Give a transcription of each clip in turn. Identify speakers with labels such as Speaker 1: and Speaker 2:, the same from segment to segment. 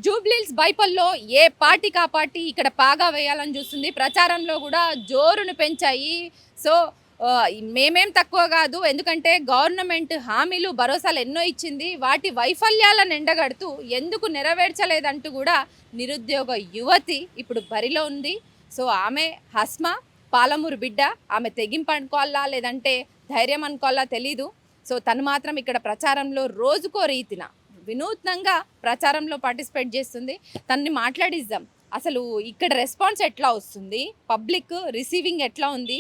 Speaker 1: జూబ్లీహిల్స్ బైపల్లో ఏ పార్టీకి ఆ పార్టీ ఇక్కడ పాగా వేయాలని చూస్తుంది. ప్రచారంలో కూడా జోరును పెంచాయి. సో మేమేం తక్కువ కాదు. ఎందుకంటే గవర్నమెంట్ హామీలు భరోసాలు ఎన్నో ఇచ్చింది. వాటి వైఫల్యాలను ఎండగడుతూ ఎందుకు నెరవేర్చలేదంటూ కూడా నిరుద్యోగ యువతి ఇప్పుడు బరిలో ఉంది. సో ఆమె హస్మ పాలమూరు బిడ్డ. ఆమె తెగింపు అనుకోవాలా లేదంటే ధైర్యం అనుకోవాలా తెలీదు. సో తను మాత్రం ఇక్కడ ప్రచారంలో రోజుకో రీతిన వినూత్నంగా ప్రచారంలో పార్టిసిపేట్ చేస్తుంది. తనని మాట్లాడిద్దాం. అసలు ఇక్కడ రెస్పాన్స్ ఎట్లా వస్తుంది, పబ్లిక్ రిసీవింగ్ ఎట్లా ఉంది,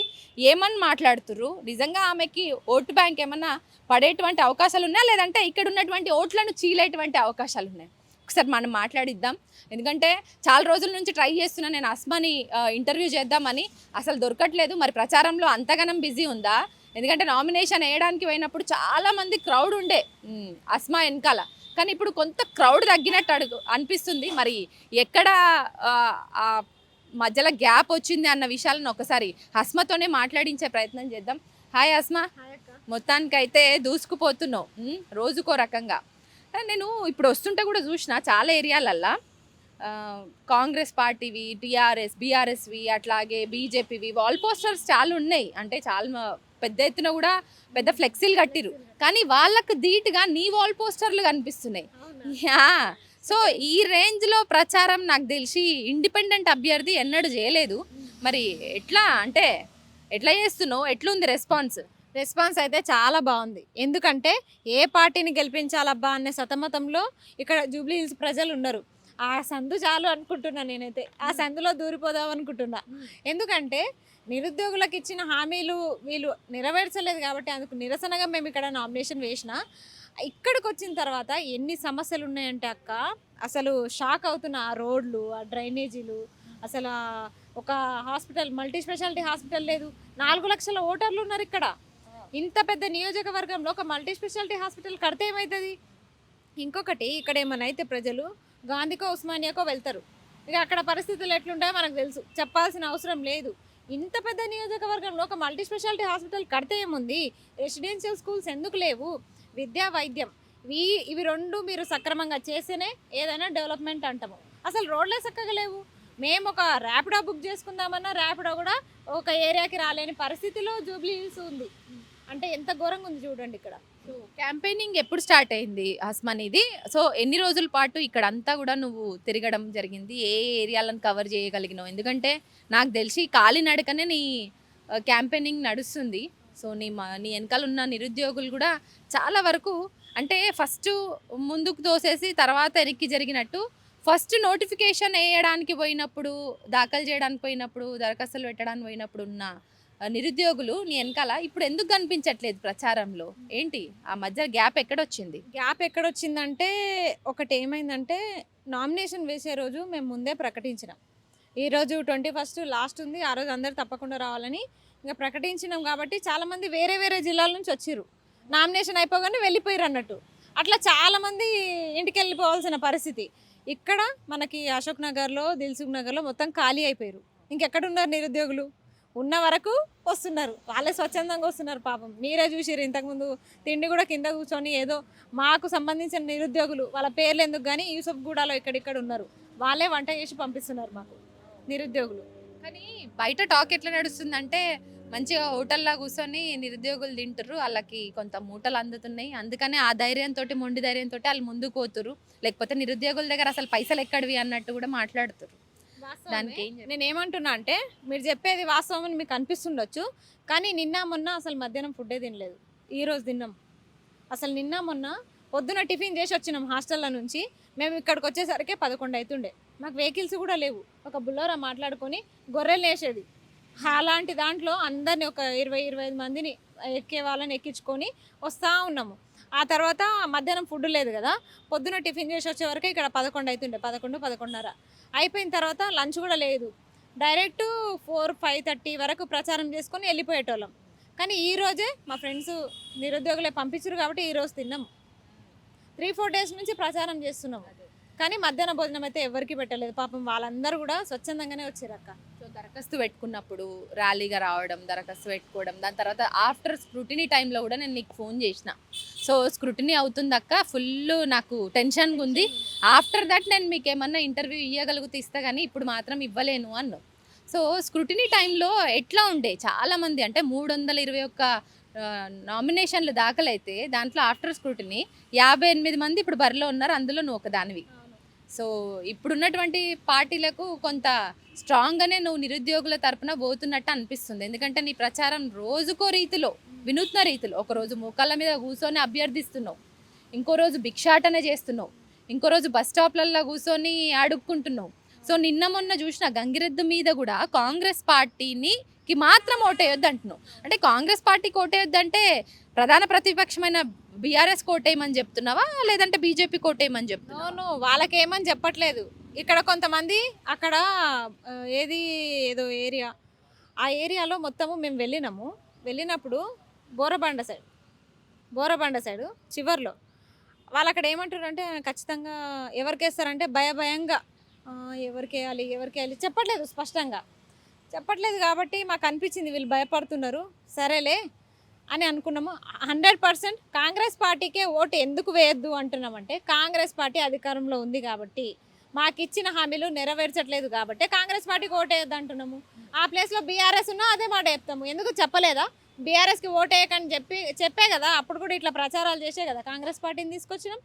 Speaker 1: ఏమని మాట్లాడుతుర్రు, నిజంగా ఆమెకి ఓటు బ్యాంక్ ఏమన్నా పడేటువంటి అవకాశాలు ఉన్నాయా లేదంటే ఇక్కడ ఉన్నటువంటి ఓట్లను చీలేటువంటి అవకాశాలు ఉన్నాయి. ఒకసారి మనం మాట్లాడిద్దాం. ఎందుకంటే చాలా రోజుల నుంచి ట్రై చేస్తున్నా నేను అస్మాని ఇంటర్వ్యూ చేద్దామని, అసలు దొరకట్లేదు. మరి ప్రచారంలో అంతగానం బిజీ ఉందా? ఎందుకంటే నామినేషన్ వేయడానికి పోయినప్పుడు చాలామంది క్రౌడ్ ఉండే అస్మా వెనకాల, కానీ ఇప్పుడు కొంత క్రౌడ్ తగ్గినట్టు అనిపిస్తుంది. మరి ఎక్కడ మధ్యలో గ్యాప్ వచ్చింది అన్న విషయాలను ఒకసారి హస్మతోనే మాట్లాడించే ప్రయత్నం చేద్దాం. హాయ్ హస్మా, మొత్తానికైతే దూసుకుపోతున్నావు రోజుకో రకంగా. నేను ఇప్పుడు వస్తుంటే కూడా చూసిన చాలా ఏరియాలల్లా కాంగ్రెస్ పార్టీవి, టీఆర్ఎస్, బీఆర్ఎస్వి, అట్లాగే బీజేపీవి వాల్ పోస్టర్స్ చాలా ఉన్నాయి. అంటే చాలా పెద్ద ఎత్తున కూడా పెద్ద ఫ్లెక్సీలు కట్టిరు, కానీ వాళ్ళకు ధీటుగా నీ వాల్ పోస్టర్లు కనిపిస్తున్నాయి. సో ఈ రేంజ్లో ప్రచారం నాకు తెలిసి ఇండిపెండెంట్ అభ్యర్థి ఎన్నడూ చేయలేదు. మరి ఎట్లా అంటే ఎట్లా చేస్తున్నావు, ఎట్లుంది రెస్పాన్స్?
Speaker 2: రెస్పాన్స్ అయితే చాలా బాగుంది. ఎందుకంటే ఏ పార్టీని గెలిపించాలబ్బా అనే సతమతంలో ఇక్కడ జూబ్లీహిల్స్ ప్రజలు ఉన్నారు. ఆ సందు చాలు అనుకుంటున్నా, నేనైతే ఆ సందులో దూరిపోదాం అనుకుంటున్నా. ఎందుకంటే నిరుద్యోగులకు ఇచ్చిన హామీలు వీళ్ళు నెరవేర్చలేదు కాబట్టి అందుకు నిరసనగా మేము ఇక్కడ నామినేషన్ వేసిన. ఇక్కడికి వచ్చిన తర్వాత ఎన్ని సమస్యలు ఉన్నాయంటే అక్క, అసలు షాక్ అవుతున్న. ఆ రోడ్లు, ఆ డ్రైనేజీలు, అసలు ఒక హాస్పిటల్, మల్టీ స్పెషాలిటీ హాస్పిటల్ లేదు. 4 లక్షల ఓటర్లు ఉన్నారు ఇక్కడ. ఇంత పెద్ద నియోజకవర్గంలో ఒక మల్టీ స్పెషాలిటీ హాస్పిటల్ కడితే ఏమవుతుంది? ఇంకొకటి, ఇక్కడ ఏమైనా అయితే ప్రజలు గాంధీకో ఉస్మానియాకో వెళ్తారు. ఇక అక్కడ పరిస్థితులు ఎట్లుంటాయో మనకు తెలుసు, చెప్పాల్సిన అవసరం లేదు. ఇంత పెద్ద నియోజకవర్గంలో ఒక మల్టీ స్పెషాలిటీ హాస్పిటల్ కడితే ఏముంది? రెసిడెన్షియల్ స్కూల్స్ ఎందుకు లేవు? విద్యా, వైద్యం, ఇవి రెండు మీరు సక్రమంగా చేస్తేనే ఏదైనా డెవలప్మెంట్ అంటాము. అసలు రోడ్లే చక్కగా లేవు. మేము ఒక ర్యాపిడో బుక్ చేసుకుందామన్నా ర్యాపిడో కూడా ఒక ఏరియాకి రాలేని పరిస్థితిలో జూబ్లీహిల్స్ ఉంది. అంటే ఎంత ఘోరంగా ఉంది చూడండి ఇక్కడ.
Speaker 1: సో క్యాంపెయినింగ్ ఎప్పుడు స్టార్ట్ అయింది హస్మనీది? సో ఎన్ని రోజుల పాటు ఇక్కడ అంతా కూడా నువ్వు తిరగడం జరిగింది? ఏ ఏరియాలను కవర్ చేయగలిగినావు? ఎందుకంటే నాకు తెలిసి కాలినడకనే నీ క్యాంపెయినింగ్ నడుస్తుంది. సో నీ వెనకాల ఉన్న నిరుద్యోగులు కూడా చాలా వరకు అంటే ఫస్ట్ ముందుకు తోసేసి తర్వాత వెనక్కి జరిగినట్టు, ఫస్ట్ నోటిఫికేషన్ వేయడానికి పోయినప్పుడు, దాఖలు చేయడానికి పోయినప్పుడు, దరఖాస్తులు పెట్టడానికి పోయినప్పుడు ఉన్న నిరుద్యోగులు నీ వెనకాల ఇప్పుడు ఎందుకు కనిపించట్లేదు ప్రచారంలో? ఏంటి ఆ మధ్య గ్యాప్ ఎక్కడొచ్చింది?
Speaker 2: గ్యాప్ ఎక్కడొచ్చిందంటే, ఒకటి ఏమైందంటే, నామినేషన్ వేసే రోజు మేము ముందే ప్రకటించినాం. ఈరోజు 21 లాస్ట్ ఉంది, ఆ రోజు అందరు తప్పకుండా రావాలని ఇంకా ప్రకటించినాం. కాబట్టి చాలామంది వేరే వేరే జిల్లాల నుంచి వచ్చిర్రు. నామినేషన్ అయిపోగానే వెళ్ళిపోయారు అన్నట్టు. అట్లా చాలామంది ఇంటికి వెళ్ళిపోవాల్సిన పరిస్థితి. ఇక్కడ మనకి అశోక్ నగర్లో, దిల్సుఖ్ నగర్లో మొత్తం ఖాళీ అయిపోయారు. ఇంకెక్కడున్నారు నిరుద్యోగులు? ఉన్న వరకు వస్తున్నారు, వాళ్ళే స్వచ్ఛందంగా వస్తున్నారు. పాపం మీరే చూసిర్రు ఇంతకుముందు తిండి కూడా కింద కూర్చొని ఏదో మాకు సంబంధించిన నిరుద్యోగులు, వాళ్ళ పేర్లు ఎందుకు కానీ యూసఫ్గూడలో ఇక్కడిక్కడ ఉన్నారు, వాళ్ళే వంట చేసి పంపిస్తున్నారు మాకు నిరుద్యోగులు.
Speaker 1: కానీ బయట టాక్ ఎట్లా నడుస్తుందంటే మంచిగా హోటల్లా కూర్చొని నిరుద్యోగులు తింటారు, వాళ్ళకి కొంత మూటలు అందుతున్నాయి, అందుకనే ఆ ధైర్యంతో, మొండి ధైర్యంతో వాళ్ళు ముందుకు పోతురు. లేకపోతే నిరుద్యోగుల దగ్గర అసలు పైసలు ఎక్కడివి అన్నట్టు కూడా మాట్లాడుతారు. దానికి
Speaker 2: నేను ఏమంటున్నా అంటే, మీరు చెప్పేది వాస్తవం అని మీకు అనిపిస్తుండొచ్చు, కానీ నిన్న మొన్న అసలు మధ్యాహ్నం ఫుడ్డే తినలేదు. ఈరోజు తిన్నాం. అసలు నిన్న మొన్న పొద్దున టిఫిన్ చేసి వచ్చినాం హాస్టల్లో నుంచి. మేము ఇక్కడికి వచ్చేసరికి 11 అవుతుండే. మాకు వెహికల్స్ కూడా లేవు. ఒక బుల్లోరా మాట్లాడుకొని గొర్రెలు వేసేది. అలాంటి దాంట్లో అందరినీ ఒక 20-25 మందిని ఎక్కే వాళ్ళని ఎక్కించుకొని వస్తూ ఉన్నాము. ఆ తర్వాత మధ్యాహ్నం ఫుడ్ లేదు కదా, పొద్దున టిఫిన్ చేసి వచ్చే వరకు ఇక్కడ 11 అవుతుండే, 11-11:30 అయిపోయిన తర్వాత లంచ్ కూడా లేదు. డైరెక్ట్ 4-5:30 వరకు ప్రచారం చేసుకొని వెళ్ళిపోయేటోళ్ళం. కానీ ఈరోజే మా ఫ్రెండ్స్ నిరుద్యోగులే పంపించారు కాబట్టి ఈరోజు తిన్నాము. 3-4 డేస్ నుంచి ప్రచారం చేస్తున్నాము, కానీ మధ్యాహ్న భోజనం అయితే ఎవరికి పెట్టలేదు. పాపం వాళ్ళందరూ కూడా స్వచ్ఛందంగానే వచ్చారు అక్క.
Speaker 1: సో దరఖాస్తు పెట్టుకున్నప్పుడు ర్యాలీగా రావడం, దరఖాస్తు పెట్టుకోవడం, దాని తర్వాత ఆఫ్టర్ స్క్రూటినీ టైంలో కూడా నేను నీకు ఫోన్ చేసిన. సో స్క్రూటినీ అవుతుందక్క, ఫుల్ నాకు టెన్షన్గా ఉంది. ఆఫ్టర్ దట్ నేను మీకు ఏమన్నా ఇంటర్వ్యూ ఇవ్వగలిగితే ఇస్తా, కానీ ఇప్పుడు మాత్రం ఇవ్వలేను అన్నావు. సో స్క్రూటినీ టైంలో ఎట్లా ఉండే, చాలామంది అంటే 321 నామినేషన్లు దాఖలైతే దాంట్లో ఆఫ్టర్ స్క్రూటినీ 58 మంది ఇప్పుడు బరిలో ఉన్నారు, అందులో నువ్వు ఒక దానివి. సో ఇప్పుడున్నటువంటి పార్టీలకు కొంత స్ట్రాంగ్గానే నువ్వు నిరుద్యోగుల తరపున పోతున్నట్టు అనిపిస్తుంది. ఎందుకంటే నీ ప్రచారం రోజుకో రీతిలో, వినూత్న రీతిలో, ఒకరోజు మోకాళ్ళ మీద కూర్చొని అభ్యర్థిస్తున్నావు, ఇంకో రోజు భిక్షాటన చేస్తున్నావు, ఇంకో రోజు బస్ స్టాప్లలో కూర్చొని అడుక్కుంటున్నావు. సో నిన్న మొన్న చూసిన గంగిరెద్దు మీద కూడా కాంగ్రెస్ పార్టీకి మాత్రం ఓటేయొద్దు అంటున్నావు. అంటే కాంగ్రెస్ పార్టీకి ఓటేయొద్దు అంటే ప్రధాన ప్రతిపక్షమైన బీఆర్ఎస్ కోటేయమని చెప్తున్నావా, లేదంటే బీజేపీ కోటేయమని చెప్తున్నావా?
Speaker 2: అవును, వాళ్ళకేమని చెప్పట్లేదు. ఇక్కడ కొంతమంది అక్కడ ఏదో ఏరియా, ఆ ఏరియాలో మొత్తము మేము వెళ్ళినప్పుడు బోరబండ సైడు చివర్లో వాళ్ళు అక్కడ ఏమంటారు అంటే ఖచ్చితంగా ఎవరికి వేస్తారంటే భయంగా ఎవరికి వేయాలి చెప్పట్లేదు, స్పష్టంగా చెప్పట్లేదు. కాబట్టి మాకు అనిపించింది వీళ్ళు భయపడుతున్నారు, సరేలే అని అనుకున్నాము. 100% కాంగ్రెస్ పార్టీకే ఓటు ఎందుకు వేయద్దు అంటున్నామంటే, కాంగ్రెస్ పార్టీ అధికారంలో ఉంది కాబట్టి, మాకు ఇచ్చిన హామీలు నెరవేర్చట్లేదు కాబట్టి కాంగ్రెస్ పార్టీకి ఓటు వేయద్దు అంటున్నాము. ఆ ప్లేస్లో బీఆర్ఎస్ ఉన్నా అదే మాట చెప్తాము. ఎందుకు చెప్పలేదా? బీఆర్ఎస్కి ఓటు వేయకని చెప్పే కదా, అప్పుడు కూడా ఇట్లా ప్రచారాలు చేసే కదా కాంగ్రెస్ పార్టీని తీసుకొచ్చినాం.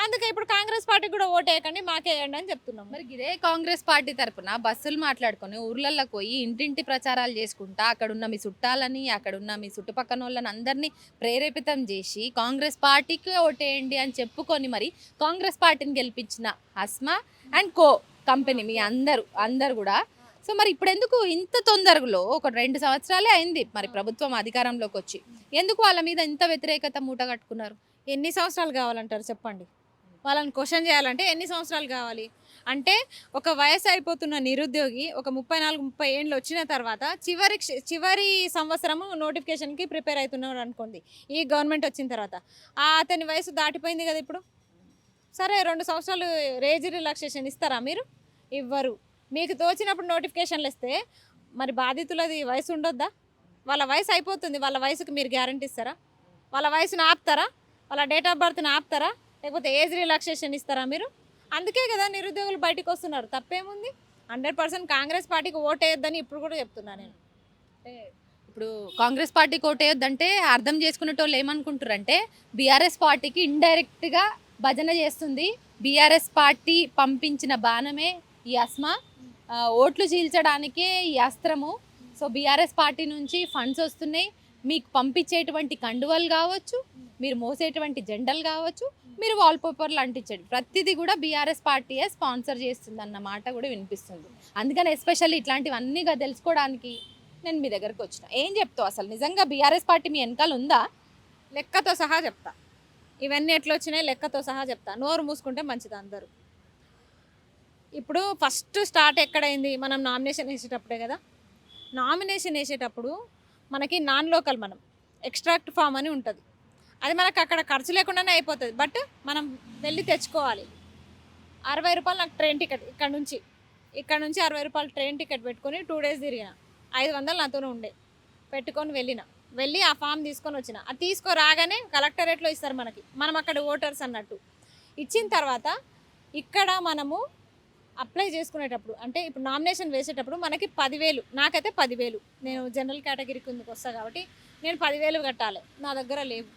Speaker 2: అందుకే ఇప్పుడు కాంగ్రెస్ పార్టీకి కూడా ఓటు వేయకండి, మాకే వేయండి అని చెప్తున్నాం.
Speaker 1: మరి ఇదే కాంగ్రెస్ పార్టీ తరపున బస్సులు మాట్లాడుకొని ఊర్లలోకి పోయి ఇంటింటి ప్రచారాలు చేసుకుంటా అక్కడున్న మీ చుట్టాలని, అక్కడున్న మీ చుట్టుపక్కల వాళ్ళని అందరినీ ప్రేరేపితం చేసి కాంగ్రెస్ పార్టీకి ఓటేయండి అని చెప్పుకొని మరి కాంగ్రెస్ పార్టీని గెలిపించిన అస్మా అండ్ కో కంపెనీ మీ అందరు కూడా. సో మరి ఇప్పుడు ఎందుకు ఇంత తొందరలో, ఒక 2 సంవత్సరాలే అయింది మరి ప్రభుత్వం అధికారంలోకి వచ్చి, ఎందుకు వాళ్ళ మీద ఇంత వ్యతిరేకత మూట కట్టుకున్నారు?
Speaker 2: ఎన్ని సంవత్సరాలు కావాలంటారు చెప్పండి? వాళ్ళని క్వశ్చన్ చేయాలంటే ఎన్ని సంవత్సరాలు కావాలి? అంటే ఒక వయసు అయిపోతున్న నిరుద్యోగి ఒక 34-30 ఏళ్ళు వచ్చిన తర్వాత చివరి సంవత్సరము నోటిఫికేషన్కి ప్రిపేర్ అవుతున్నాడు అనుకోండి, ఈ గవర్నమెంట్ వచ్చిన తర్వాత అతని వయసు దాటిపోయింది కదా ఇప్పుడు. సరే 2 సంవత్సరాలు ఏజ్ రిలాక్సేషన్ ఇస్తారా మీరు? ఇవ్వరు. మీకు తోచినప్పుడు నోటిఫికేషన్లు ఇస్తే మరి బాధితులది వయసు ఉండొద్దా? వాళ్ళ వయసు అయిపోతుంది, వాళ్ళ వయసుకు మీరు గ్యారంటీ ఇస్తారా? వాళ్ళ వయసును ఆపుతారా? వాళ్ళ డేట్ ఆఫ్ బర్త్ని ఆపుతారా? లేకపోతే ఏజ్ రిలాక్సేషన్ ఇస్తారా మీరు? అందుకే కదా నిరుద్యోగులు బయటకు వస్తున్నారు. తప్పేముంది? 100% కాంగ్రెస్ పార్టీకి ఓటేయొద్దని ఇప్పుడు కూడా చెప్తున్నా నేను.
Speaker 1: ఇప్పుడు కాంగ్రెస్ పార్టీకి ఓటేయొద్దంటే అర్థం చేసుకునేటోళ్ళు ఏమనుకుంటారంటే బీఆర్ఎస్ పార్టీకి ఇండైరెక్ట్గా భజన చేస్తుంది, బీఆర్ఎస్ పార్టీ పంపించిన బాణమే ఈ అస్మా, ఓట్లు చీల్చడానికే ఈ అస్త్రము. సో బీఆర్ఎస్ పార్టీ నుంచి ఫండ్స్ వస్తున్నాయి, మీకు పంపించేటువంటి కండువలు కావచ్చు, మీరు మోసేటువంటి జెండలు కావచ్చు, మీరు వాల్పేపర్లు అంటించండి, ప్రతిదీ కూడా బీఆర్ఎస్ పార్టీయే స్పాన్సర్ చేస్తుంది అన్న మాట కూడా వినిపిస్తుంది. అందుకని ఎస్పెషల్లీ ఇట్లాంటివన్నీగా తెలుసుకోవడానికి నేను మీ దగ్గరకు వచ్చిన. ఏం చెప్తావు అసలు, నిజంగా బీఆర్ఎస్ పార్టీ మీ వెనకాల ఉందా?
Speaker 2: లెక్కతో సహా చెప్తా, ఇవన్నీ ఎట్లా వచ్చినాయి లెక్కతో సహా చెప్తా. నోరు మూసుకుంటే మంచిది అందరూ. ఇప్పుడు ఫస్ట్ స్టార్ట్ ఎక్కడైంది? మనం నామినేషన్ వేసేటప్పుడే కదా. నామినేషన్ వేసేటప్పుడు మనకి నాన్ లోకల్, మనం ఎక్స్ట్రాక్ట్ ఫామ్ అని ఉంటుంది, అది మనకు అక్కడ ఖర్చు లేకుండానే అయిపోతుంది. బట్ మనం వెళ్ళి తెచ్చుకోవాలి. 60 రూపాయలు నాకు ట్రైన్ టికెట్, ఇక్కడ నుంచి 60 రూపాయలు ట్రైన్ టికెట్ పెట్టుకొని 2 డేస్ తిరిగిన, 500 నాతోనే ఉండే, పెట్టుకొని వెళ్ళి ఆ ఫామ్ తీసుకొని వచ్చిన. అది తీసుకురాగానే కలెక్టరేట్లో ఇస్తారు మనకి, మనం అక్కడ ఓటర్స్ అన్నట్టు. ఇచ్చిన తర్వాత ఇక్కడ మనము అప్లై చేసుకునేటప్పుడు, అంటే ఇప్పుడు నామినేషన్ వేసేటప్పుడు మనకి 10,000, నాకైతే 10,000, నేను జనరల్ కేటగిరీ కిందకి వస్తాను కాబట్టి నేను 10,000 కట్టాలి. నా దగ్గర లేవు,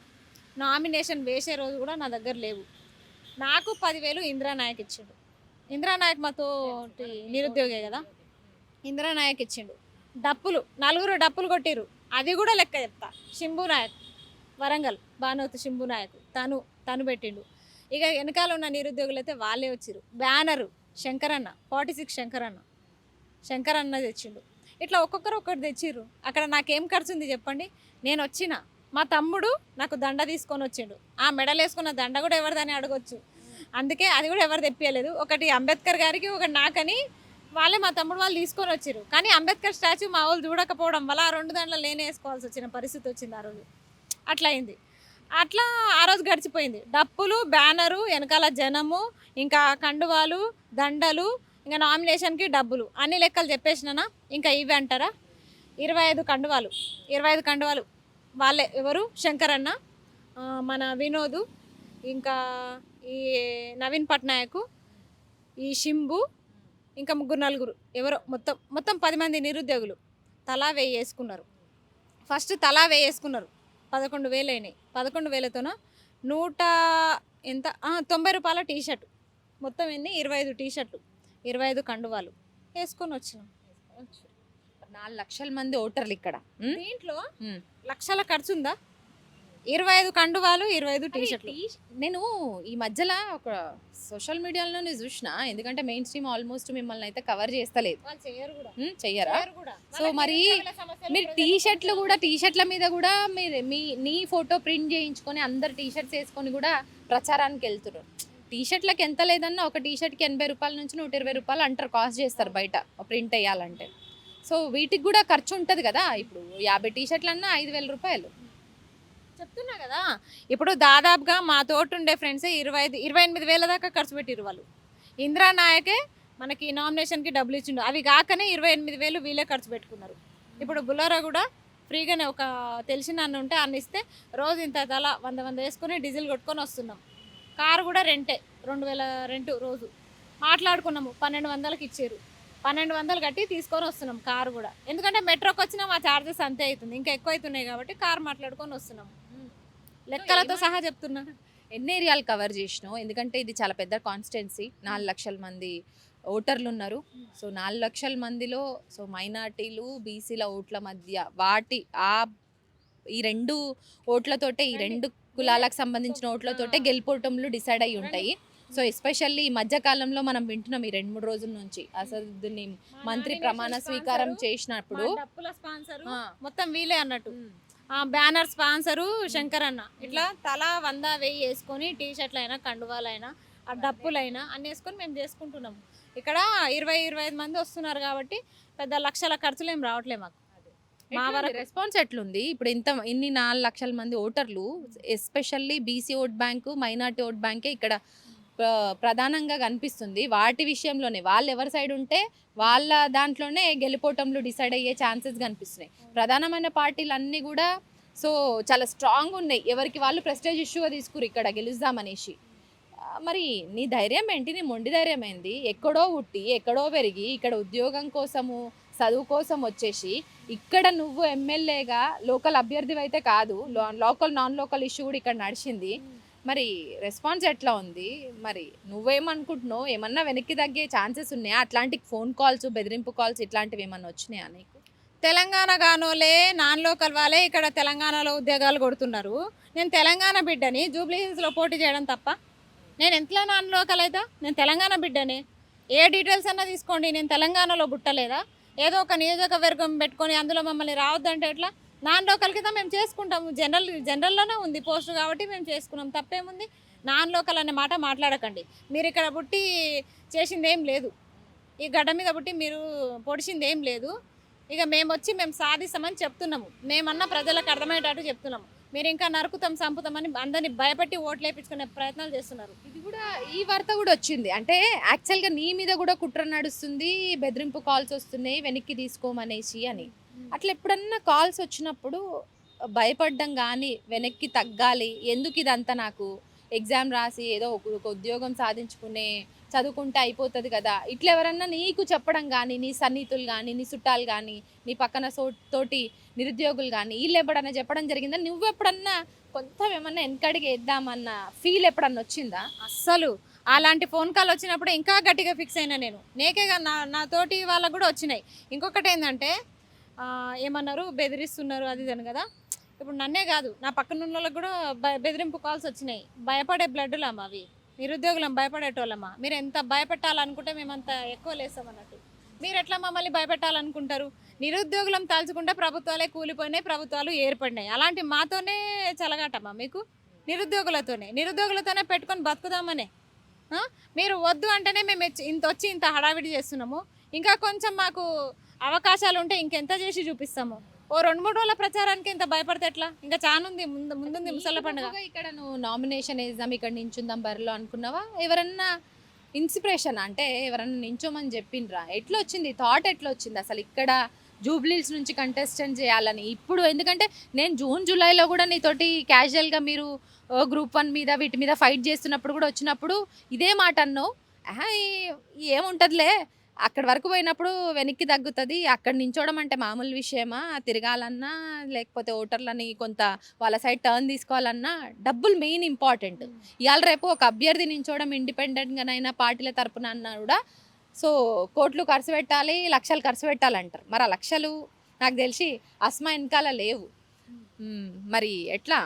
Speaker 2: నామినేషన్ వేసే రోజు కూడా నా దగ్గర లేవు. నాకు 10,000 ఇందిరానాయక్ ఇచ్చిండు. ఇందిరానాయక్ మాతో నిరుద్యోగే కదా, ఇందిరానాయక్ ఇచ్చిండు. డప్పులు 4 డప్పులు కొట్టిరు, అది కూడా లెక్క చెప్తా. శంభు నాయక్, వరంగల్ బానోతు శంభు నాయక్, తను పెట్టిండు. ఇక వెనకాల ఉన్న నిరుద్యోగులు అయితే వాళ్ళే వచ్చిరు. బ్యానరు శంకరన్న, 46 శంకరన్న తెచ్చిండు. ఇట్లా ఒక్కొక్కరు ఒక్కటి తెచ్చిర్రు. అక్కడ నాకేం ఖర్చు ఉంది చెప్పండి? నేను వచ్చిన, మా తమ్ముడు నాకు దండ తీసుకొని వచ్చిండు, ఆ మెడల్ వేసుకున్న దండ కూడా ఎవరిదని అడగొచ్చు. అందుకే అది కూడా ఎవరు తెప్పియలేదు. ఒకటి అంబేద్కర్ గారికి, ఒకటి నాకని వాళ్ళే మా తమ్ముడు వాళ్ళు తీసుకొని వచ్చారు. కానీ అంబేద్కర్ స్టాచ్యూ మా వాళ్ళు చూడకపోవడం వల్ల ఆ 2 దాంట్లో నేనే వేసుకోవాల్సి వచ్చిన పరిస్థితి వచ్చింది ఆ రోజు. అట్లా అయింది. అట్లా ఆ రోజు గడిచిపోయింది. డప్పులు, బ్యానరు, వెనకాల జనము, ఇంకా కండువాలు, దండలు, ఇంకా నామినేషన్కి డబ్బులు అన్ని లెక్కలు చెప్పేసినానా ఇంకా ఇవి అంటారా 25 కండువాలు 25 కండువాలు వాళ్ళే ఎవరు శంకర్ అన్న మన వినోద్ ఇంకా ఈ నవీన్ పట్నాయక్ ఈ షింబు ఇంకా ముగ్గురు నలుగురు ఎవరో మొత్తం 10 మంది నిరుద్యోగులు తలా 1000 వేసుకున్నారు. ఫస్ట్ తలా 1000 వేసుకున్నారు. 11,000 అయినాయి. 11,000తోన 90 రూపాయల టీ షర్ట్ మొత్తం ఎన్ని 25 టీ షర్ట్లు 25 కండువాలు వేసుకొని వచ్చినాం.
Speaker 1: 4 లక్షల మంది ఓటర్లు ఇక్కడ.
Speaker 2: దీంట్లో లక్షల ఖర్చు ఉందా? 25 కండువాలు 25 టీ షర్ట్లు.
Speaker 1: నేను ఈ మధ్యలో ఒక సోషల్ మీడియాలోనే చూసిన, ఎందుకంటే మెయిన్ స్ట్రీమ్ ఆల్మోస్ట్ మిమ్మల్ని అయితే కవర్ చేస్తలేదు. చెయ్యరా? సో మరి మీరు టీ షర్ట్ల మీద కూడా మీరు నీ ఫోటో ప్రింట్ చేయించుకొని అందరు టీ షర్ట్స్ వేసుకొని కూడా ప్రచారానికి వెళ్తున్నారు. టీ షర్ట్లకి ఎంత లేదన్నా ఒక టీ షర్ట్కి 80 రూపాయల నుంచి 120 రూపాయలు అంటారు కాస్ట్ చేస్తారు బయట ప్రింట్ వేయాలంటే. సో వీటికి కూడా ఖర్చు ఉంటుంది కదా. ఇప్పుడు 50 టీ షర్ట్లు అన్నా 5,000 రూపాయలు.
Speaker 2: చెప్తున్నా కదా, ఇప్పుడు దాదాపుగా మా తోటి ఉండే ఫ్రెండ్స్ 28,000 దాకా ఖర్చు పెట్టిరు వాళ్ళు. ఇందిరా నాయకే మనకి నామినేషన్కి డబ్బులు ఇచ్చిండు, అవి కాకనే 28,000 వీళ్ళే ఖర్చు పెట్టుకున్నారు. ఇప్పుడు బుల్లారా కూడా ఫ్రీగానే ఒక తెలిసిన అన్న ఉంటే అన్న ఇస్తే రోజు ఇంత తల 100 వేసుకొని డీజిల్ కొట్టుకొని వస్తున్నాం. కారు కూడా రెంటే 2,000 రెంటు రోజు మాట్లాడుకున్నాము. 1,200కి ఇచ్చారు. 1,200 కట్టి తీసుకొని వస్తున్నాం కారు కూడా. ఎందుకంటే మెట్రోకి వచ్చినా మా ఛార్జెస్ అంతే అవుతుంది, ఇంకా ఎక్కువ అవుతున్నాయి కాబట్టి కారు మాట్లాడుకొని వస్తున్నాము. లెక్కలతో సహా చెప్తున్నా.
Speaker 1: ఎన్ని ఏరియాలు కవర్ చేసినావు? ఎందుకంటే ఇది చాలా పెద్ద కాన్స్టిట్యున్సీ, 4 లక్షల మంది ఓటర్లు ఉన్నారు. సో 4 లక్షల మందిలో సో మైనార్టీలు బీసీల ఓట్ల మధ్య ఈ 2 ఓట్లతోటే, ఈ 2 కులాలకు సంబంధించిన ఓట్లతోటే గెలుపోటములు డిసైడ్ అయి ఉంటాయి. సో ఎస్పెషల్లీ ఈ మధ్య కాలంలో మనం వింటున్నాం ఈ 2-3 రోజుల నుంచి అసదుద్దీన్ మంత్రి ప్రమాణ స్వీకారం చేసినప్పుడు
Speaker 2: మొత్తం వీలే అన్నట్టు బ్యానర్ స్పాన్సరు శంకర్ అన్న. ఇట్లా తలా 100,000 వేసుకొని టీ షర్ట్లు అయినా కండువాలైనా ఆ డప్పులైనా అన్ని వేసుకొని మేము చేసుకుంటున్నాము. ఇక్కడ 25 మంది వస్తున్నారు కాబట్టి పెద్ద లక్షల ఖర్చులు ఏం రావట్లే మాకు.
Speaker 1: మా వరకు రెస్పాన్స్ ఎట్లుంది? ఇప్పుడు ఇన్ని 4 లక్షల మంది ఓటర్లు, especially BC vote bank minority vote బ్యాంకే ఇక్కడ ప్రధానంగా కనిపిస్తుంది. వాటి విషయంలోనే వాళ్ళు ఎవరి సైడ్ ఉంటే వాళ్ళ దాంట్లోనే గెలుపోటంలు డిసైడ్ అయ్యే ఛాన్సెస్ కనిపిస్తున్నాయి. ప్రధానమైన పార్టీలు అన్నీ కూడా సో చాలా స్ట్రాంగ్ ఉన్నాయి, ఎవరికి వాళ్ళు ప్రెస్టేజ్ ఇష్యూగా తీసుకురు ఇక్కడ గెలుద్దామనేసి. మరి నీ ధైర్యం ఏంటి? నీ మొండి ధైర్యం ఏంది? ఎక్కడో పుట్టి ఎక్కడో పెరిగి ఇక్కడ ఉద్యోగం కోసము చదువు కోసం వచ్చేసి ఇక్కడ నువ్వు ఎమ్మెల్యేగా లోకల్ అభ్యర్థి అయితే కాదు, నాన్ లోకల్ ఇష్యూ కూడా ఇక్కడ నడిచింది. మరి రెస్పాన్స్ ఎట్లా ఉంది? మరి నువ్వేమనుకుంటున్నావు? ఏమన్నా వెనక్కి తగ్గే ఛాన్సెస్ ఉన్నాయా? అట్లాంటి ఫోన్ కాల్స్, బెదిరింపు కాల్స్ ఇట్లాంటివి ఏమన్నా వచ్చినాయా నీకు?
Speaker 2: తెలంగాణ గానోలే నాన్ లోకల్ వాళ్ళే ఇక్కడ తెలంగాణలో ఉద్యోగాలు కొడుతున్నారు. నేను తెలంగాణ బిడ్డని జూబ్లీ హిల్స్లో పోటీ చేయడం తప్ప నేను ఎంతలా నాన్ లోకల్ అవుతా? నేను తెలంగాణ బిడ్డనే. ఏ డీటెయిల్స్ అన్నా తీసుకోండి, నేను తెలంగాణలో పుట్టలేదా? ఏదో ఒక నియోజకవర్గం పెట్టుకొని అందులో మమ్మల్ని రావద్దంటే ఎట్లా? నాన్ లోకల్ కింద మేము చేసుకుంటాము. జనరల్లోనే ఉంది పోస్ట్ కాబట్టి మేము చేసుకున్నాం. తప్పేముంది? నాన్ లోకల్ అనే మాట మాట్లాడకండి. మీరు ఇక్కడ పుట్టి చేసింది ఏం లేదు, ఈ గడ్డ మీద పుట్టి మీరు పొడిచింది ఏం లేదు. ఇక మేము సాధిస్తామని చెప్తున్నాము. మేమన్నా ప్రజలకు అర్థమయ్యేటట్టు చెప్తున్నాము. మీరు ఇంకా నరుకుతాం చంపుతామని అందరినీ భయపెట్టి ఓట్లు వేయించుకునే ప్రయత్నాలు చేస్తున్నారు.
Speaker 1: ఇది కూడా ఈ వార్త కూడా వచ్చింది అంటే యాక్చువల్గా నీ మీద కూడా కుట్ర నడుస్తుంది, బెదిరింపు కాల్స్ వస్తున్నాయి వెనక్కి తీసుకోమనేసి అని. అట్లా ఎప్పుడన్నా కాల్స్ వచ్చినప్పుడు భయపడ్డం కానీ వెనక్కి తగ్గాలి, ఎందుకు ఇదంతా, నాకు ఎగ్జామ్ రాసి ఏదో ఒక ఉద్యోగం సాధించుకునే చదువుకుంటే అయిపోతుంది కదా, ఇట్లా ఎవరన్నా నీకు చెప్పడం కానీ, నీ సన్నిహితులు కానీ, నీ చుట్టాలు కానీ, నీ పక్కన తోటి నిరుద్యోగులు కానీ వీళ్ళు ఎప్పుడన్నా చెప్పడం జరిగిందా? నువ్వు ఎప్పుడన్నా కొంచెం ఏమన్నా వెనకడికి వేద్దామన్న ఫీల్ ఎప్పుడన్నా వచ్చిందా?
Speaker 2: అస్సలు అలాంటి ఫోన్ కాల్ వచ్చినప్పుడు ఇంకా గట్టిగా ఫిక్స్ అయినా నేను. నేకేగా నా తోటి వాళ్ళకు కూడా వచ్చినాయి. ఇంకొకటి ఏంటంటే ఏమన్నారు, బెదిరిస్తున్నారు అది అని కదా. ఇప్పుడు నన్నే కాదు, నా పక్కన ఉన్న వాళ్ళకి కూడా బెదిరింపు కాల్స్ వచ్చినాయి. భయపడే బ్లడ్లమ్మా అవి, నిరుద్యోగులం భయపడేటోళ్ళమ్మా. మీరు ఎంత భయపెట్టాలనుకుంటే మేమంత ఎక్కువ లేస్తాం అన్నట్టు. మీరు ఎట్లా మమ్మల్ని భయపెట్టాలనుకుంటారు? నిరుద్యోగులం తలుచుకుంటే ప్రభుత్వాలే కూలిపోయినాయి, ప్రభుత్వాలు ఏర్పడినాయి. అలాంటి మాతోనే చలగాటమ్మా మీకు? నిరుద్యోగులతోనే పెట్టుకొని బతుకుదామనే. మీరు వద్దు అంటేనే మేము ఇంత హడావిడి చేస్తున్నాము. ఇంకా కొంచెం మాకు అవకాశాలు ఉంటే ఇంకెంత చేసి చూపిస్తాము. ఓ 2-3 రోజుల ప్రచారానికి ఇంత భయపడితే ఎట్లా? ఇంకా చాలా ఉంది, ముందుంది ముసళ్ళ పండుగ.
Speaker 1: ఇక్కడ నువ్వు నామినేషన్ వేద్దాం, ఇక్కడ నించుందాం బరిలో అనుకున్నావా? ఎవరన్నా ఇన్స్పిరేషన్ అంటే ఎవరైనా నించోమని చెప్పిండ్రా? ఎట్లా వచ్చింది థాట్, ఎట్లా వచ్చింది అసలు ఇక్కడ జూబ్లీహిల్స్ నుంచి కంటెస్టెంట్ చేయాలని? ఇప్పుడు ఎందుకంటే నేను జూన్ జూలైలో కూడా నీతోటి క్యాజువల్గా మీరు గ్రూప్ వన్ మీద వీటి మీద ఫైట్ చేస్తున్నప్పుడు కూడా వచ్చినప్పుడు ఇదే మాట అన్నావు. ఆహా, ఏముంటదిలే, అక్కడి వరకు పోయినప్పుడు వెనక్కి తగ్గుతుంది, అక్కడ నించోవడం అంటే మామూలు విషయమా, తిరగాలన్నా లేకపోతే ఓటర్లని కొంత వాళ్ళ సైడ్ టర్న్ తీసుకోవాలన్నా డబ్బులు మెయిన్ ఇంపార్టెంట్. ఇవాళ రేపు ఒక అభ్యర్థి నించోవడం ఇండిపెండెంట్గానైనా పార్టీల తరపున అన్నా కూడా సో కోట్లు ఖర్చు పెట్టాలి, లక్షలు ఖర్చు పెట్టాలంటారు. మరి ఆ లక్షలు నాకు తెలిసి అస్మా వెనకాల లేవు. మరి ఎట్లా?